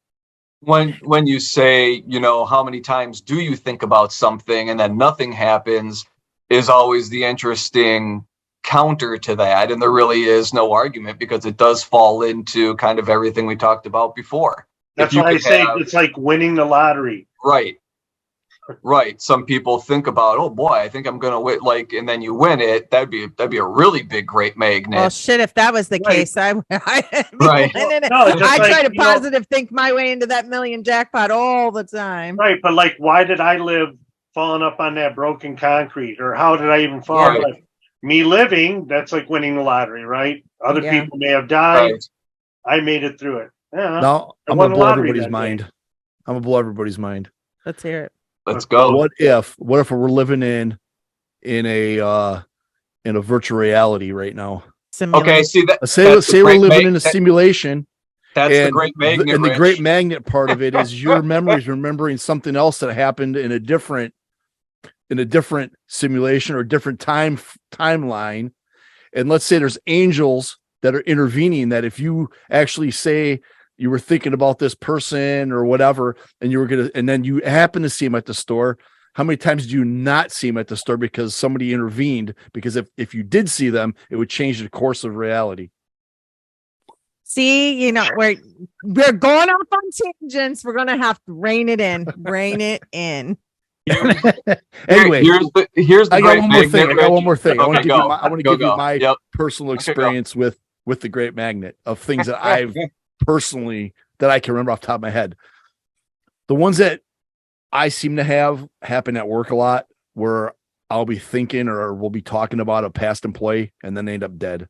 when you say, how many times do you think about something and then nothing happens, is always the interesting counter to that. And there really is no argument, because it does fall into kind of everything we talked about before. That's why I say it's like winning the lottery. Right. Some people think about, oh boy, I think I'm gonna win, and then you win it. That'd be a really big great magnet. Well, shit, if that was the case, I right. I try to positive think my way into that million jackpot all the time. Right, but like, why did I live falling up on that broken concrete, or how did I even fall? Right. Like, me living, that's like winning the lottery, right? Other people may have died. Right. I made it through it. Yeah. Now I'm gonna blow everybody's mind. I'm gonna blow everybody's mind. Let's hear it. Let's go. What if we're living in a virtual reality right now? Okay, see that. Say we're living in a simulation. That's the great magnet. And the great magnet part of it is your memories remembering something else that happened in a different simulation or different timeline. And let's say there's angels that are intervening, that if you actually say you were thinking about this person or whatever, and then you happen to see them at the store, how many times do you not see them at the store because somebody intervened? Because if you did see them, it would change the course of reality. See, we're going off on tangents. We're going to have to rein it in. Anyway, here's the I got one more thing. I want to Okay, give you my personal experience with the great magnet of things that personally that I can remember off the top of my head. The ones that I seem to have happen at work a lot, where I'll be thinking or we'll be talking about a past employee and then they end up dead.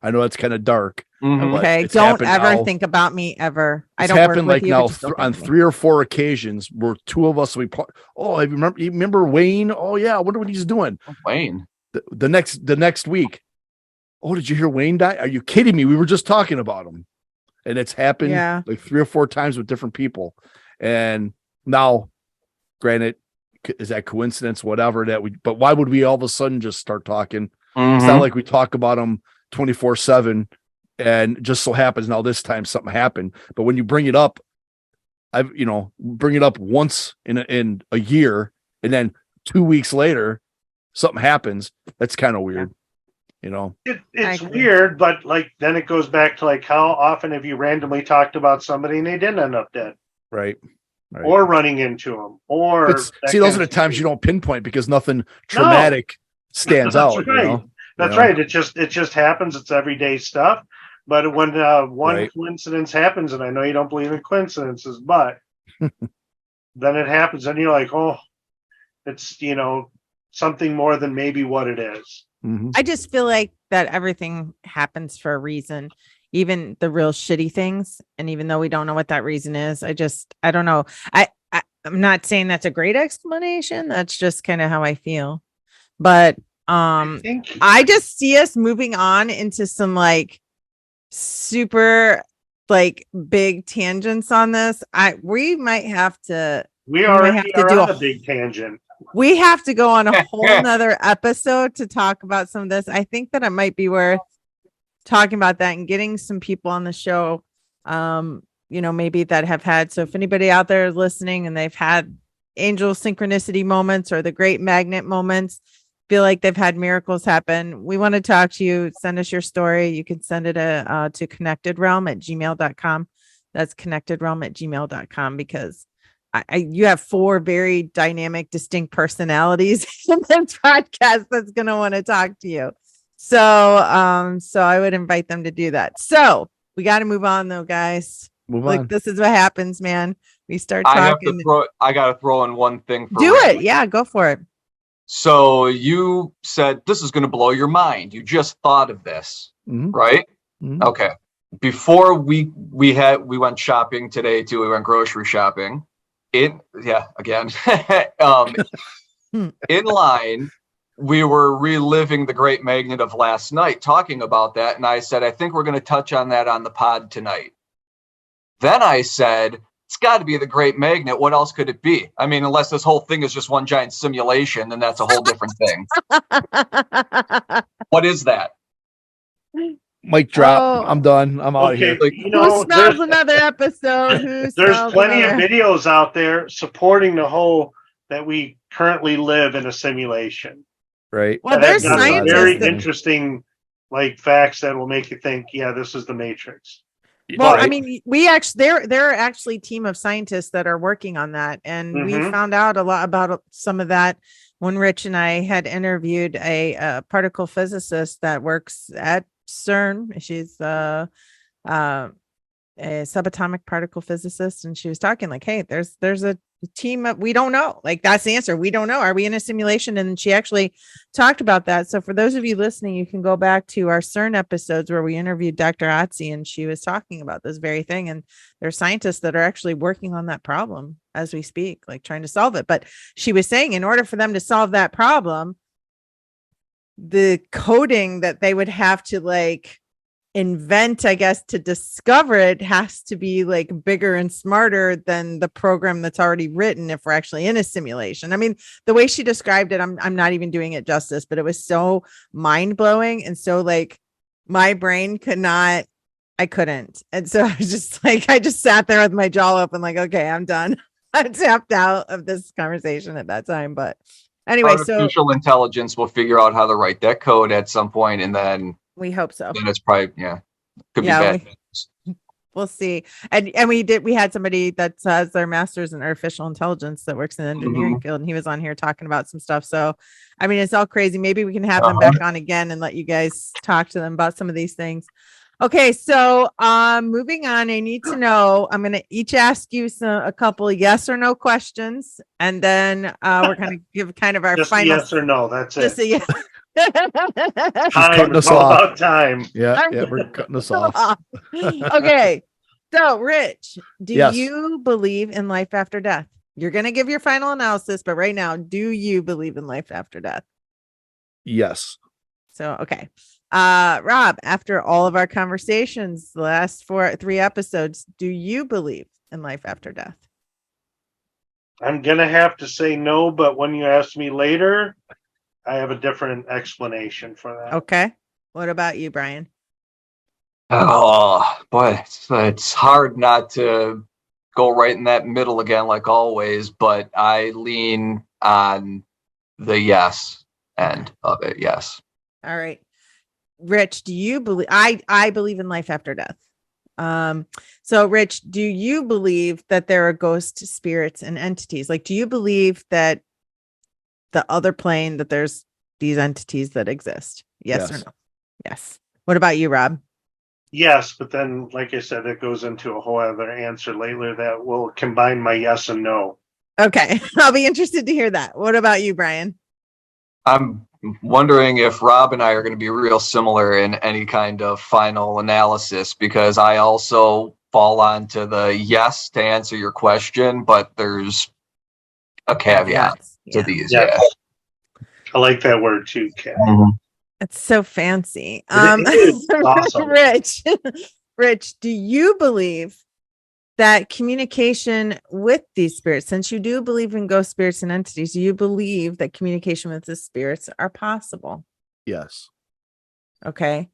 I know that's kind of dark. Mhm. but Okay. it's Don't happened ever now. think about me ever. I It's don't work happened with like you, now but just don't on think of me. 3 or 4 occasions where two of us oh, you remember Wayne? Oh yeah, I wonder what he's doing. Wayne. The next week. Oh, did you hear Wayne die? Are you kidding me? We were just talking about him. And it's happened Yeah. like 3 or 4 times with different people. And now, granted, is that coincidence? Whatever but why would we all of a sudden just start talking? It's not Mhm. like we talk about them 24/7 and just so happens now this time something happened. But when you bring it up, bring it up once in a year, and then 2 weeks later, something happens. That's kind of weird, It's I agree. weird, but like then it goes back to like how often have you randomly talked about somebody and they didn't end up dead, right? Right. or running into them, or But see, those are the times you don't pinpoint because nothing traumatic stands That's out. right. That's right. It just happens. It's everyday stuff. But when one Right. coincidence happens, and I know you don't believe in coincidences, but then it happens, and you're like, oh, it's something more than maybe what it is. Mhm. I just feel like that everything happens for a reason, even the real shitty things. And even though we don't know what that reason is, I don't know. I'm not saying that's a great explanation. That's just kind of how I feel. But I think I just see us moving on into some like super like big tangents on this. We might have to we might already have to are do on a a big tangent. we have to go on a whole nother episode to talk about some of this. I think that it might be worth talking about that and getting some people on the show. Maybe that have had. So if anybody out there is listening and they've had angel synchronicity moments or the great magnet moments, feel like they've had miracles happen, we want to talk to you. Send us your story. You can send it to connectedrealm@gmail.com. That's connectedrealm@gmail.com, because you have 4 very dynamic, distinct personalities in this podcast that's going to want to talk to you. So I would invite them to do that. So we got to move on though, guys. Move Like, on. this is what happens, man. We start I have talking. to throw. I got to throw in one thing. Do it. Yeah, go for it. So you said this is going to blow your mind. You just thought of this, Mhm. right? Mhm. Okay. Before we went shopping today too. We went grocery shopping. Again. In line, we were reliving the Great Magnet of last night, talking about that, and I said, I think we're going to touch on that on the pod tonight. Then I said, it's got to be the Great Magnet. What else could it be? I mean, unless this whole thing is just one giant simulation, then that's a whole different thing. What is that? Mic drop. Oh. I'm done. I'm out of here. Like, Who smells another episode? There's plenty of videos out there supporting the whole that we currently live in a simulation. Right. Well, That there's have got some scientists very that- interesting facts that will make you think, yeah, this is the Matrix. Well, Right. I mean, we actually there are actually a team of scientists that are working on that, and we Mhm. found out a lot about some of that when Rich and I had interviewed a particle physicist that works at CERN. She's a subatomic particle physicist, and she was talking like, hey, there's a team of, we don't know, like, that's the answer, we don't know, are we in a simulation? And she actually talked about that. So for those of you listening, you can go back to our CERN episodes where we interviewed Dr. Otzi, and she was talking about this very thing, and there's scientists that are actually working on that problem as we speak, like trying to solve it. But she was saying in order for them to solve that problem, the coding that they would have to like invent, I guess, to discover it has to be like bigger and smarter than the program that's already written if we're actually in a simulation. I mean, the way she described it, I'm not even doing it justice, but it was so mind-blowing. And so like my brain I couldn't. And so I was just like, I just sat there with my jaw open, like, okay, I'm done. I tapped out of this conversation at that time. But anyway, artificial intelligence will figure out how to write that code at some point, and then we hope so. then it's probably could be bad. We'll see. And we had somebody that has their master's in artificial intelligence that works in the engineering field, and he was on here talking about some stuff. So I mean, it's all crazy. Maybe we can have them back on again and let you guys talk to them about some of these things. Okay, so moving on, I need to know, I'm going to each ask you a couple of yes or no questions, and then we're going to give kind of our Just final. yes or no. That's Just it. a yes. She's Time. cutting It's us all off. about time. Yeah, we're cutting us off. Okay, so Rich, do Yes. you believe in life after death? You're going to give your final analysis, but right now, do you believe in life after death? Yes. So, okay. Rob, after all of our conversations, the last 3 episodes, do you believe in life after death? I'm gonna have to say no, but when you ask me later, I have a different explanation for that. Okay. What about you, Brian? Oh, boy, it's hard not to go right in that middle again, like always, but I lean on the yes end of it. Yes. All right. Rich, do you believe I believe in life after death? So Rich, do you believe that there are ghost spirits and entities? Like, do you believe that the other plane, that there's these entities that exist? Yes or Yes. no? Yes. What about you, Rob? Yes, but then, like I said, it goes into a whole other answer later that will combine my yes and no. Okay. I'll be interested to hear that. What about you, Brian? I'm wondering if Rob and I are going to be real similar in any kind of final analysis, because I also fall onto the yes to answer your question, but there's a caveat to Yeah. these. Yes. Yeah. I like that word too, Kat. It's so fancy. It is awesome. Rich, do you believe that communication with these spirits, since you do believe in ghost spirits and entities, do you believe that communication with the spirits are possible? Yes. Okay.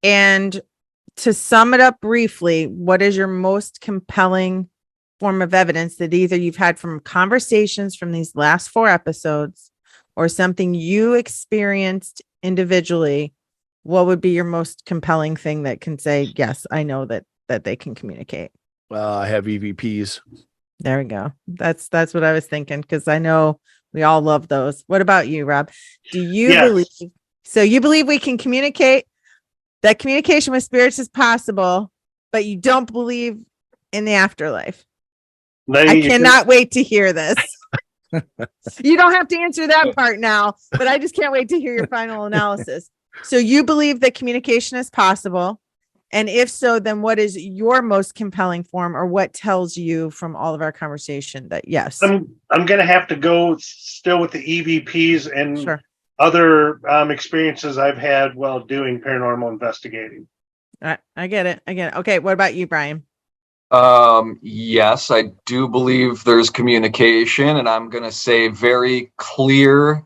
And to sum it up briefly, what is your most compelling form of evidence that either you've had from conversations from these last 4 episodes or something you experienced individually? What would be your most compelling thing that can say, yes, I know that they can communicate? I have EVPs. There we go. That's what I was thinking, because I know we all love those. What about you, Rob? Do you believe? So you believe we can communicate, that communication with spirits is possible, but you don't believe in the afterlife? I cannot wait to hear this. You don't have to answer that part now, but I just can't wait to hear your final analysis. So you believe that communication is possible. And if so, then what is your most compelling form, or what tells you from all of our conversation that yes? I'm going to have to go still with the EVPs and Sure. other experiences I've had while doing paranormal investigating. I get it. Okay. What about you, Brian? Yes, I do believe there's communication, and I'm going to say very clear,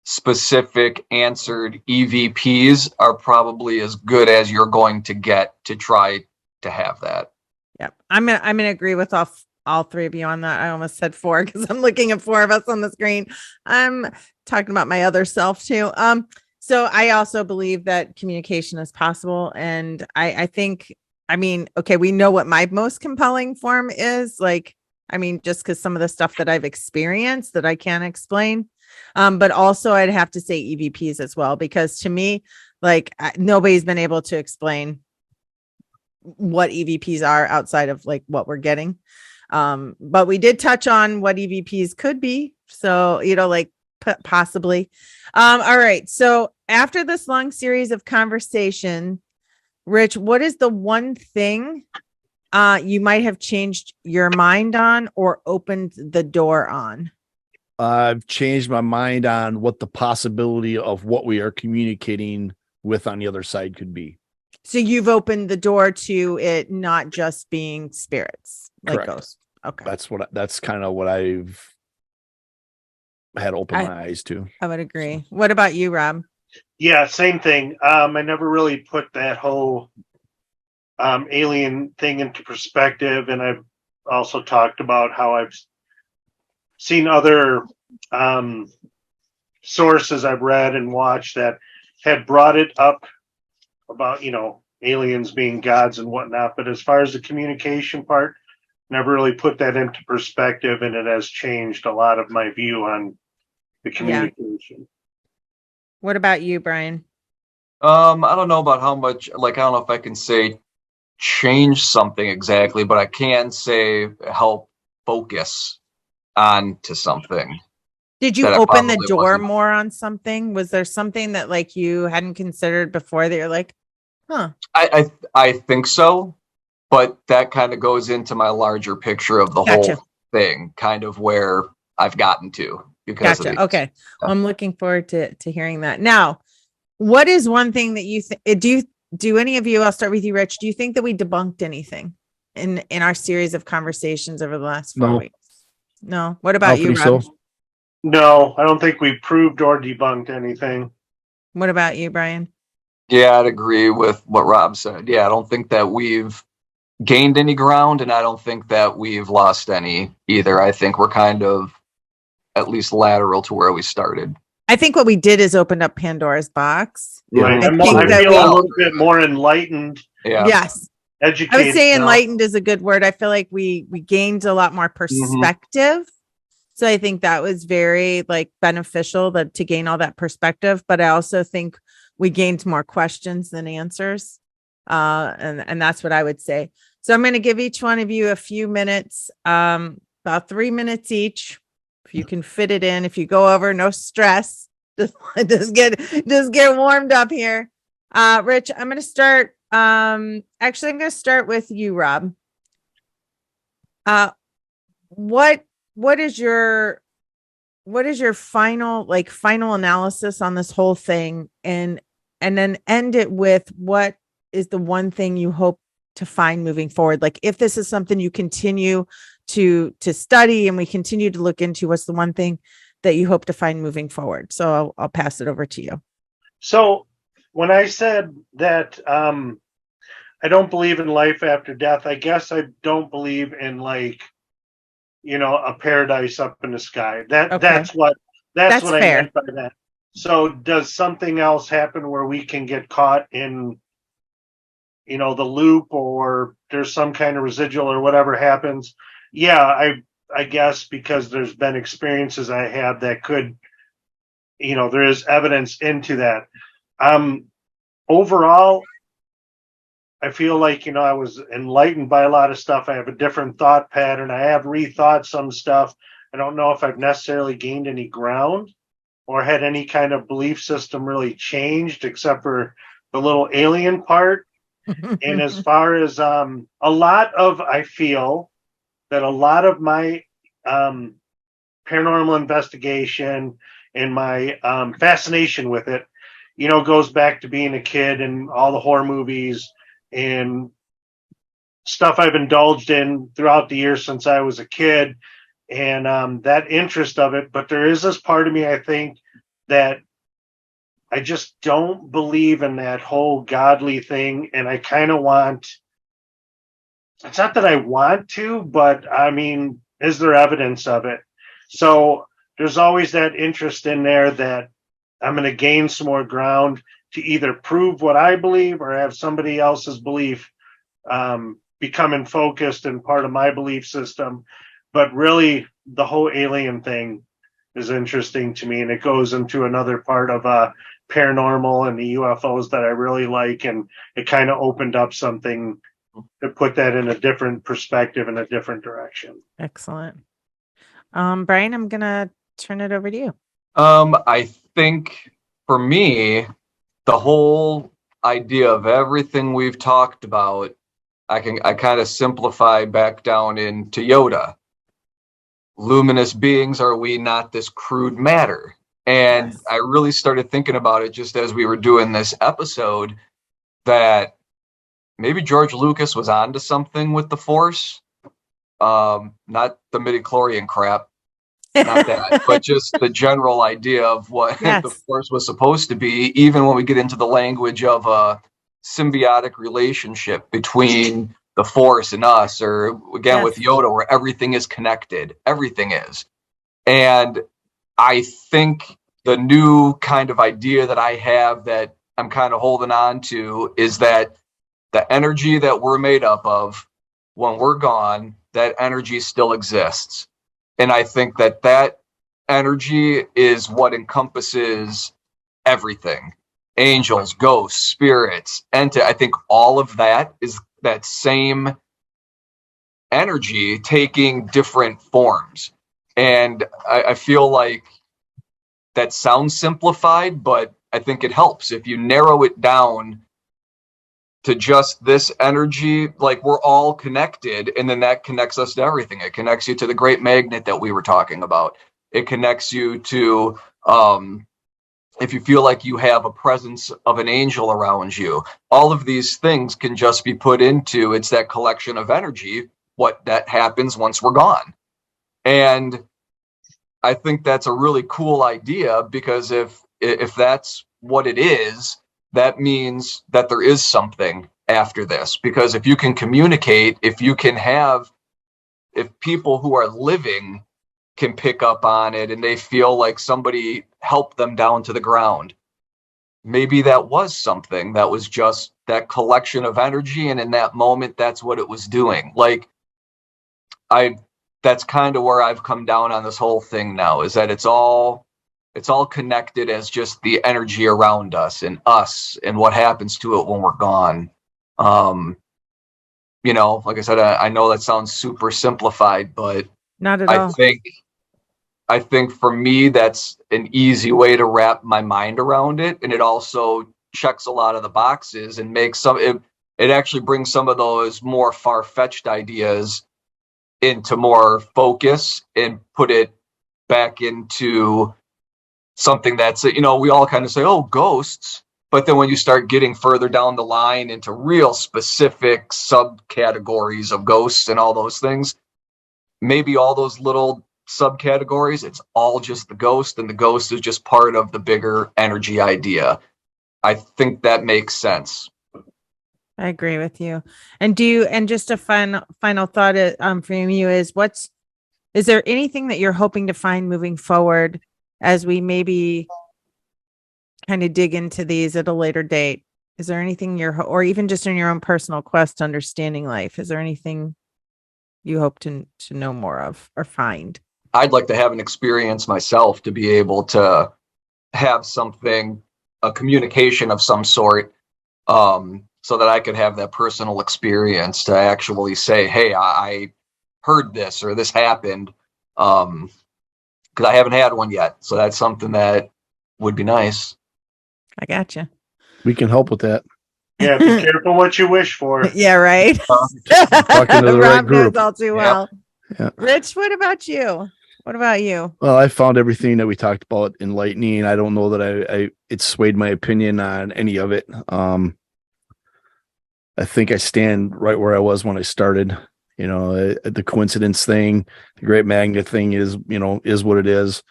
specific answered EVPs are probably as good as you're going to get to try to have that. Yep. I'm gonna agree with all 3 of you on that. I almost said 4 because I'm looking at 4 of us on the screen. I'm talking about my other self too. So I also believe that communication is possible. And I think, okay, we know what my most compelling form is. Like, just because some of the stuff that I've experienced that I can't explain. But also I'd have to say EVPs as well, because to me, like, nobody's been able to explain what EVPs are outside of like what we're getting. But we did touch on what EVPs could be. So, like possibly. All right. So after this long series of conversation, Rich, what is the one thing you might have changed your mind on or opened the door on? I've changed my mind on what the possibility of what we are communicating with on the other side could be. So you've opened the door to it not just being spirits, like Correct. ghosts. Okay. That's kind of what I've had open my eyes to. I would agree. What about you, Rob? Yeah, same thing. I never really put that whole alien thing into perspective, and I've also talked about how I've seen other sources I've read and watched that had brought it up about, aliens being gods and whatnot. But as far as the communication part, never really put that into perspective, and it has changed a lot of my view on the communication. What about you, Brian? I don't know about how much, like, I don't know if I can say change something exactly, but I can say help focus on to something Did you that I open the probably door wasn't. more on something? Was there something that like you hadn't considered before that you're like, huh? I think so, but that kind of goes into my larger picture of the Gotcha. whole thing, kind of where I've gotten to because of Gotcha. these. Okay. Well, I'm looking forward to hearing that. Now, what is one thing that you think do any of you, I'll start with you, Rich. Do you think that we debunked anything in our series of conversations over the last 4 No. weeks? No. What I about don't you, think Rob? so. No, I don't think we proved or debunked anything. What about you, Brian? Yeah, I'd agree with what Rob said. Yeah, I don't think that we've gained any ground, and I don't think that we've lost any either. I think we're kind of at least lateral to where we started. I think what we did is opened up Pandora's box. Yeah. Right. I think I that feel we- a little bit more enlightened, Yeah. Yes. educated. I would say now. enlightened is a good word. I feel like we gained a lot more perspective. So I think that was very like beneficial to gain all that perspective. But I also think we gained more questions than answers. And that's what I would say. So I'm going to give each one of you a few minutes, about 3 minutes each. If you can fit it in, if you go over, no stress. Just get warmed up here. Rich, I'm going to start. Actually, I'm going to start with you, Rob. What is your final analysis on this whole thing, and then end it with what is the one thing you hope to find moving forward? Like if this is something you continue to study and we continue to look into, what's the one thing that you hope to find moving forward? So I'll pass it over to you. So when I said that I don't believe in life after death, I guess I don't believe in like, a paradise up in the sky. Okay. That's what That's I fair. meant by that. So does something else happen where we can get caught in the loop, or there's some kind of residual or whatever happens? Yeah, I guess because there's been experiences I had that could, there is evidence into that. Overall, I feel like, I was enlightened by a lot of stuff. I have a different thought pattern. I have rethought some stuff. I don't know if I've necessarily gained any ground or had any kind of belief system really changed, except for the little alien part. And as far as I feel that a lot of my paranormal investigation and my fascination with it, goes back to being a kid and all the horror movies and stuff I've indulged in throughout the years since I was a kid, and that interest of it. But there is this part of me, I think, that I just don't believe in that whole godly thing. And I kind of it's not that I want to, but I mean, is there evidence of it? So there's always that interest in there that I'm going to gain some more ground to either prove what I believe or have somebody else's belief becoming focused and part of my belief system. But really, the whole alien thing is interesting to me, and it goes into another part of paranormal and the UFOs that I really like, and it kind of opened up something to put that in a different perspective, in a different direction. Excellent. Brian, I'm gonna turn it over to you. I think for me, the whole idea of everything we've talked about, I kind of simplify back down into Yoda. Luminous beings, are we not this crude matter? And Yes. I really started thinking about it just as we were doing this episode, that maybe George Lucas was onto something with the Force. Not the midichlorian crap, not that, but just the general idea of what Yes. the Force was supposed to be, even when we get into the language of a symbiotic relationship between the Force and us, or again Yes. with Yoda, where everything is connected. Everything is. And I think the new kind of idea that I have that I'm kind of holding on to is that the energy that we're made up of, when we're gone, that energy still exists. And I think that energy is what encompasses everything. angels, ghosts, spirits, I think all of that is that same energy taking different forms. And I feel like that sounds simplified, but I think it helps if you narrow it down to just this energy. Like, we're all connected, and then that connects us to everything. It connects you to the great magnet that we were talking about. It connects you to if you feel like you have a presence of an angel around you. All of these things can just be put into, it's that collection of energy, what that happens once we're gone. And I think that's a really cool idea, because if that's what it is, that means that there is something after this. Because if you can communicate, if people who are living can pick up on it and they feel like somebody helped them down to the ground, maybe that was something that was just that collection of energy, and in that moment, that's what it was doing. Like, that's kind of where I've come down on this whole thing now, is that it's all connected as just the energy around us and what happens to it when we're gone. Like I said, I know that sounds super simplified, but Not at all. I think for me, that's an easy way to wrap my mind around it. And it also checks a lot of the boxes and makes it actually brings some of those more far-fetched ideas into more focus and put it back into something that's, we all kind of say, oh, ghosts. But then when you start getting further down the line into real specific subcategories of ghosts and all those things, maybe all those little subcategories, it's all just the ghost, and the ghost is just part of the bigger energy idea. I think that makes sense. I agree with you. And just a final thought from you is there anything that you're hoping to find moving forward as we maybe kind of dig into these at a later date? Is there anything or even just in your own personal quest to understanding life, is there anything you hope to know more of or find? I'd like to have an experience myself, to be able to have a communication of some sort, so that I could have that personal experience to actually say, hey, I heard this or this happened, because I haven't had one yet. So that's something that would be nice. I gotcha. We can help with that. Yeah, be careful what you wish for. Yeah, right. Talking to the right Rob knows group. all too well. Yeah. Rich, what about you? Well, I found everything that we talked about enlightening. I don't know that it swayed my opinion on any of it. I think I stand right where I was when I started. The coincidence thing, the great magnet thing is what it is.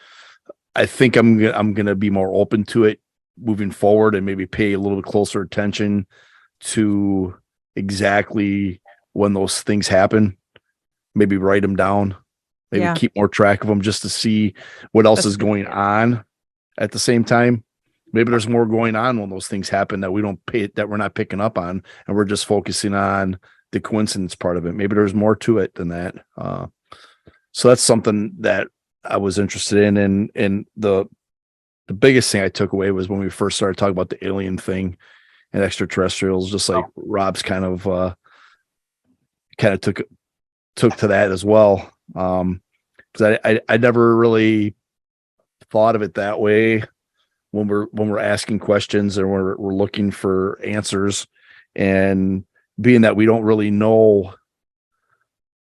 I think I'm going to be more open to it moving forward, and maybe pay a little bit closer attention to exactly when those things happen. Maybe write them down. Maybe keep more track of them, just to see what else is going on at the same time. Maybe there's more going on when those things happen that we're not picking up on, and we're just focusing on the coincidence part of it. Maybe there's more to it than that. So that's something that I was interested in. And the biggest thing I took away was when we first started talking about the alien thing and extraterrestrials, just like Rob's kind of took to that as well. Because I never really thought of it that way when we're asking questions and we're looking for answers, and being that we don't really know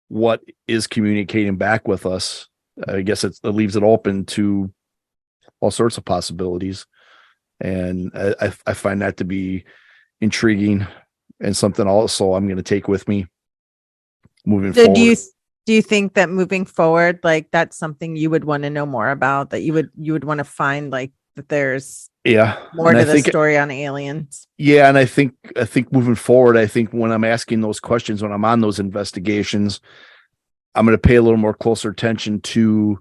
what is communicating back with us, I guess it leaves it open to all sorts of possibilities. And I find that to be intriguing, and something also I'm going to take with me moving forward. Do you think that moving forward, like, that's something you would want to know more about, that you would want to find, like, that there's more to the story on aliens? Yeah. And I think moving forward, I think when I'm asking those questions, when I'm on those investigations, I'm going to pay a little more closer attention to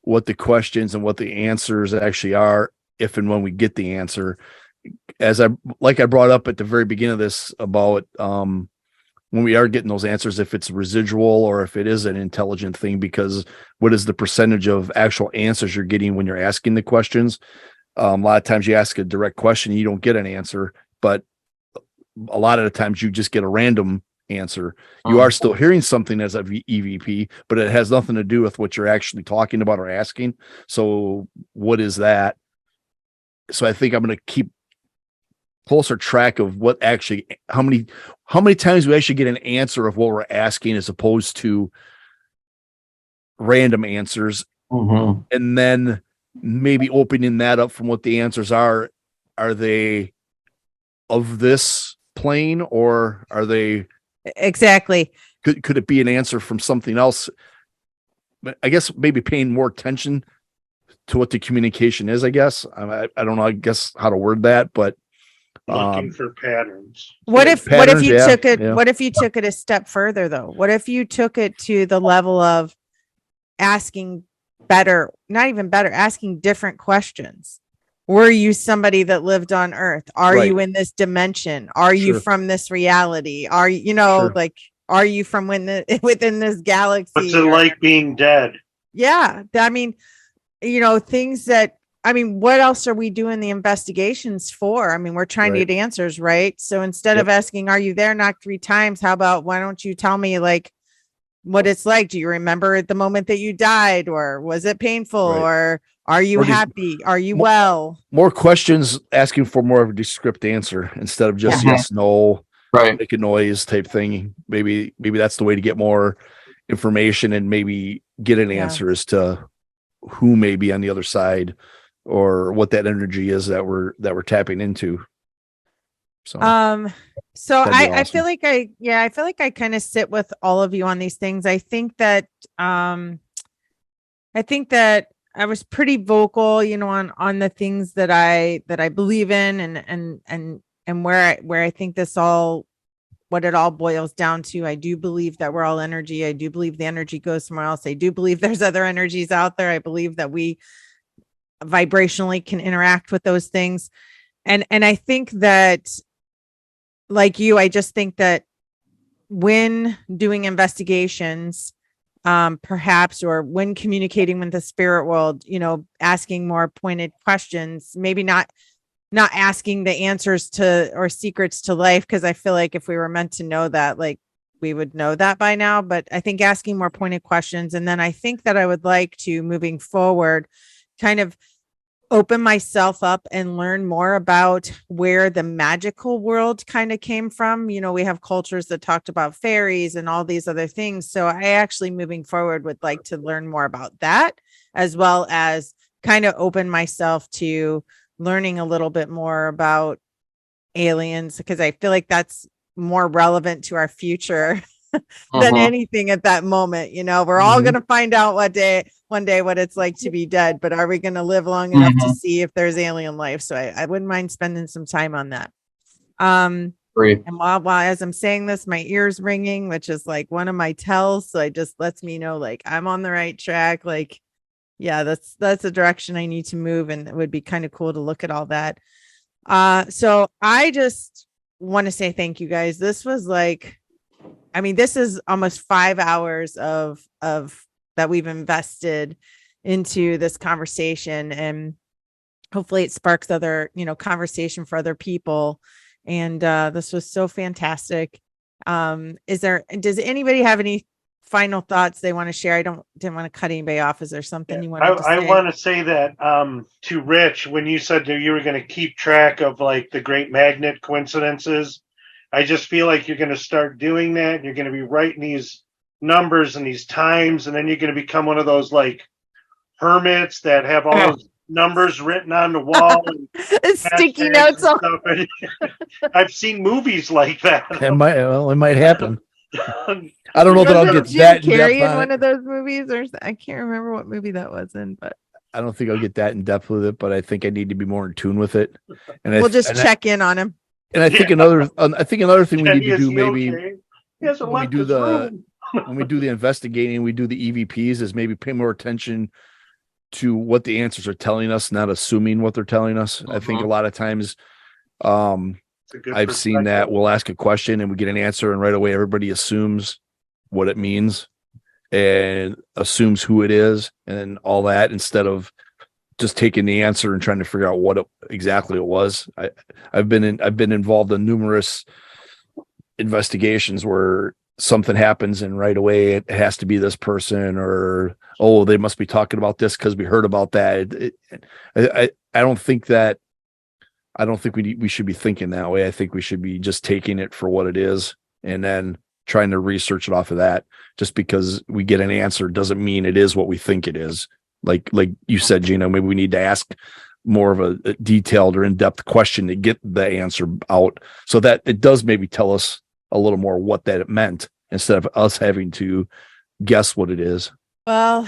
what the questions and what the answers actually are, if and when we get the answer. As I brought up at the very beginning of this about, when we are getting those answers, if it's residual or if it is an intelligent thing, because what is the percentage of actual answers you're getting when you're asking the questions? A lot of times you ask a direct question, you don't get an answer, but a lot of the times you just get a random answer. You are still hearing something as a EVP, but it has nothing to do with what you're actually talking about or asking. So what is that? So I think I'm going to keep closer track of what actually, how many times we actually get an answer of what we're asking as opposed to random answers. And then maybe opening that up from what the answers are. Are they of this plane, or are they Exactly. could it be an answer from something else? But I guess maybe paying more attention to what the communication is, I guess. I don't know, I guess how to word that, but Looking for patterns. What if patterns, you yeah, took it yeah. what if you took it a step further though? What if you took it to the level of asking better, not even better, asking different questions? Were you somebody that lived on Earth? Are Right. you in this dimension? Are you Sure. from this reality? Are you, Sure. like, are you from within this galaxy? What's it like being dead? Yeah. I mean, things that, I mean, what else are we doing the investigations for? I mean, we're trying to Right. get answers, right? So instead Yep. of asking, are you there? Knock 3 times. How about, why don't you tell me like what it's like? Do you remember the moment that you died, or was it painful, Right. or are you Or do- happy? Are you Mo- well? More questions, asking for more of a descriptive answer instead of just Yeah. yes, no, Right. make a noise type thing. Maybe that's the way to get more information and maybe get an Yeah. answer as to who may be on the other side or what that energy is that we're tapping into. So So that'd be I awesome. feel like I feel like I kind of sit with all of you on these things. I think that I was pretty vocal, on the things that I believe in, and where I think what it all boils down to. I do believe that we're all energy. I do believe the energy goes somewhere else. I do believe there's other energies out there. I believe that we vibrationally can interact with those things. And I think that, like you, I just think that when doing investigations, perhaps, or when communicating with the spirit world, asking more pointed questions, maybe not asking the answers to or secrets to life, because I feel like if we were meant to know that, like, we would know that by now. But I think asking more pointed questions, and then I think that I would like to, moving forward, kind of open myself up and learn more about where the magical world kind of came from. We have cultures that talked about fairies and all these other things. So I actually, moving forward, would like to learn more about that, as well as kind of open myself to learning a little bit more about aliens, because I feel like that's more relevant to our future than anything at that moment. We're all going to find out one day what it's like to be dead, but are we going to live long enough to see if there's alien life? So I wouldn't mind spending some time on that. Great. And while as I'm saying this, my ears ringing, which is like one of my tells. So it just lets me know, like, I'm on the right track. Like, yeah, that's the direction I need to move. And it would be kind of cool to look at all that. So I just want to say thank you guys. This was like, I mean, this is almost 5 hours of that we've invested into this conversation, and hopefully it sparks other, conversation for other people. And this was so fantastic. Does anybody have any final thoughts they want to share? Didn't want to cut anybody off. Is there something you wanted to say? I want to say that to Rich, when you said that you were going to keep track of like the great magnet coincidences, I just feel like you're going to start doing that. You're going to be writing these numbers and these times, and then you're going to become one of those like hermits that have all those numbers written on the wall and sticky hashtags notes and on. stuff. And I've seen movies like that. It might happen. I I don't know that I'll get Jim that in Carrey depth in on one it. of those movies, or I can't remember what movie that was in, but I don't think I'll get that in depth with it, but I think I need to be more in tune with it. And we'll just check in on him. I think another thing we need to do, maybe okay? He hasn't when we left do his room. when we do the investigating, we do the EVPs, is maybe pay more attention to what the answers are telling us, not assuming what they're telling us. I think a lot of times, It's a good I've seen that perspective. we'll ask a question and we get an answer, and right away everybody assumes what it means and assumes who it is and all that, instead of just taking the answer and trying to figure out what exactly it was. I've been involved in numerous investigations where something happens and right away it has to be this person, or oh, they must be talking about this because we heard about that. I don't think we should be thinking that way. I think we should be just taking it for what it is and then trying to research it off of that. Just because we get an answer doesn't mean it is what we think it is. Like you said, Gina, maybe we need to ask more of a detailed or in-depth question to get the answer out so that it does maybe tell us a little more what that meant instead of us having to guess what it is. Well,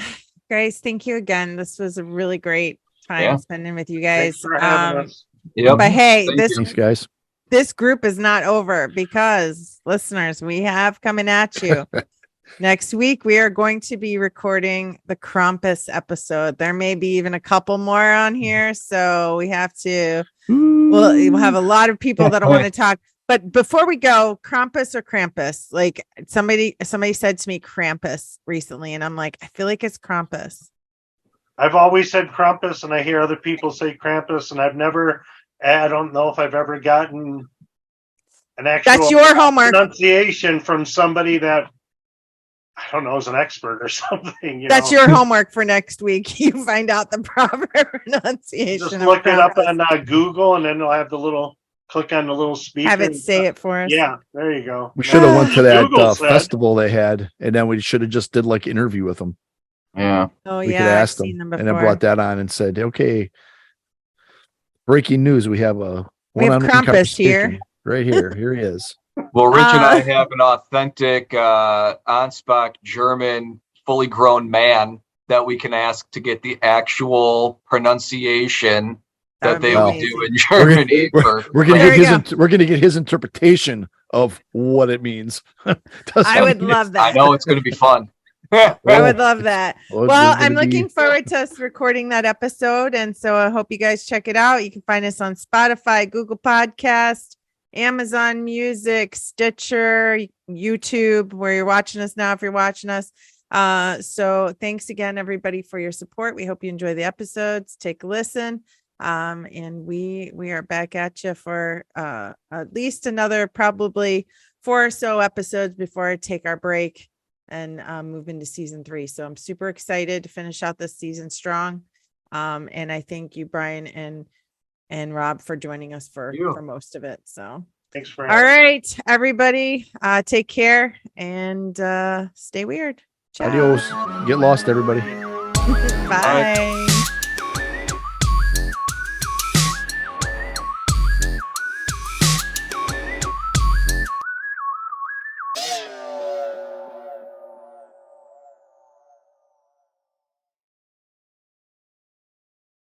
guys, thank you again. This was a really great time spending with you guys. Thanks for having us. Yep. But hey, Thanks, guys. this group is not over because listeners, we have coming at you. Next week, we are going to be recording the Krampus episode. There may be even a couple more on here. So we have to, we'll have a lot of people that want to talk. But before we go, Krampus or Krampus? Like somebody said to me Krampus recently, and I'm like, I feel like it's Krampus. I've always said Krampus, and I hear other people say Krampus, and I don't know if I've ever gotten an actual That's your homework pronunciation from somebody that I don't know is an expert or something. That's your homework for next week. You find out the proper pronunciation. Just look it up on Google, and then I'll have click on the little speaker. Have it say it for us. Yeah, there you go. We should have went to that Google said. festival they had, and then we should have just did like interview with them. Yeah. Oh We could yeah, ask I've seen them and before. then brought that on and said, okay, breaking news. We have a We have one-on-one Krampus here. conversation right here. Here he is. Well, Rich and I have an authentic on-spot German, fully grown man that we can ask to get the actual pronunciation that they would do in Germany. We're gonna get his interpretation of what it means. I would love that. I know it's going to be fun. I would love that. Well, Well, I'm looking forward to us recording that episode. And so I hope you guys check it out. You can find us on Spotify, Google Podcast, Amazon Music, Stitcher, YouTube, where you're watching us now, if you're watching us. So thanks again, everybody, for your support. We hope you enjoy the episodes. Take a listen. And we are back at you for at least another probably 4 or so episodes before I take our break and move into season 3. So I'm super excited to finish out this season strong. And I thank you, Brian and Rob, for joining us for most of it. So thanks for all right, everybody, take care and stay weird. Ciao. Adios. Get lost, everybody. Bye.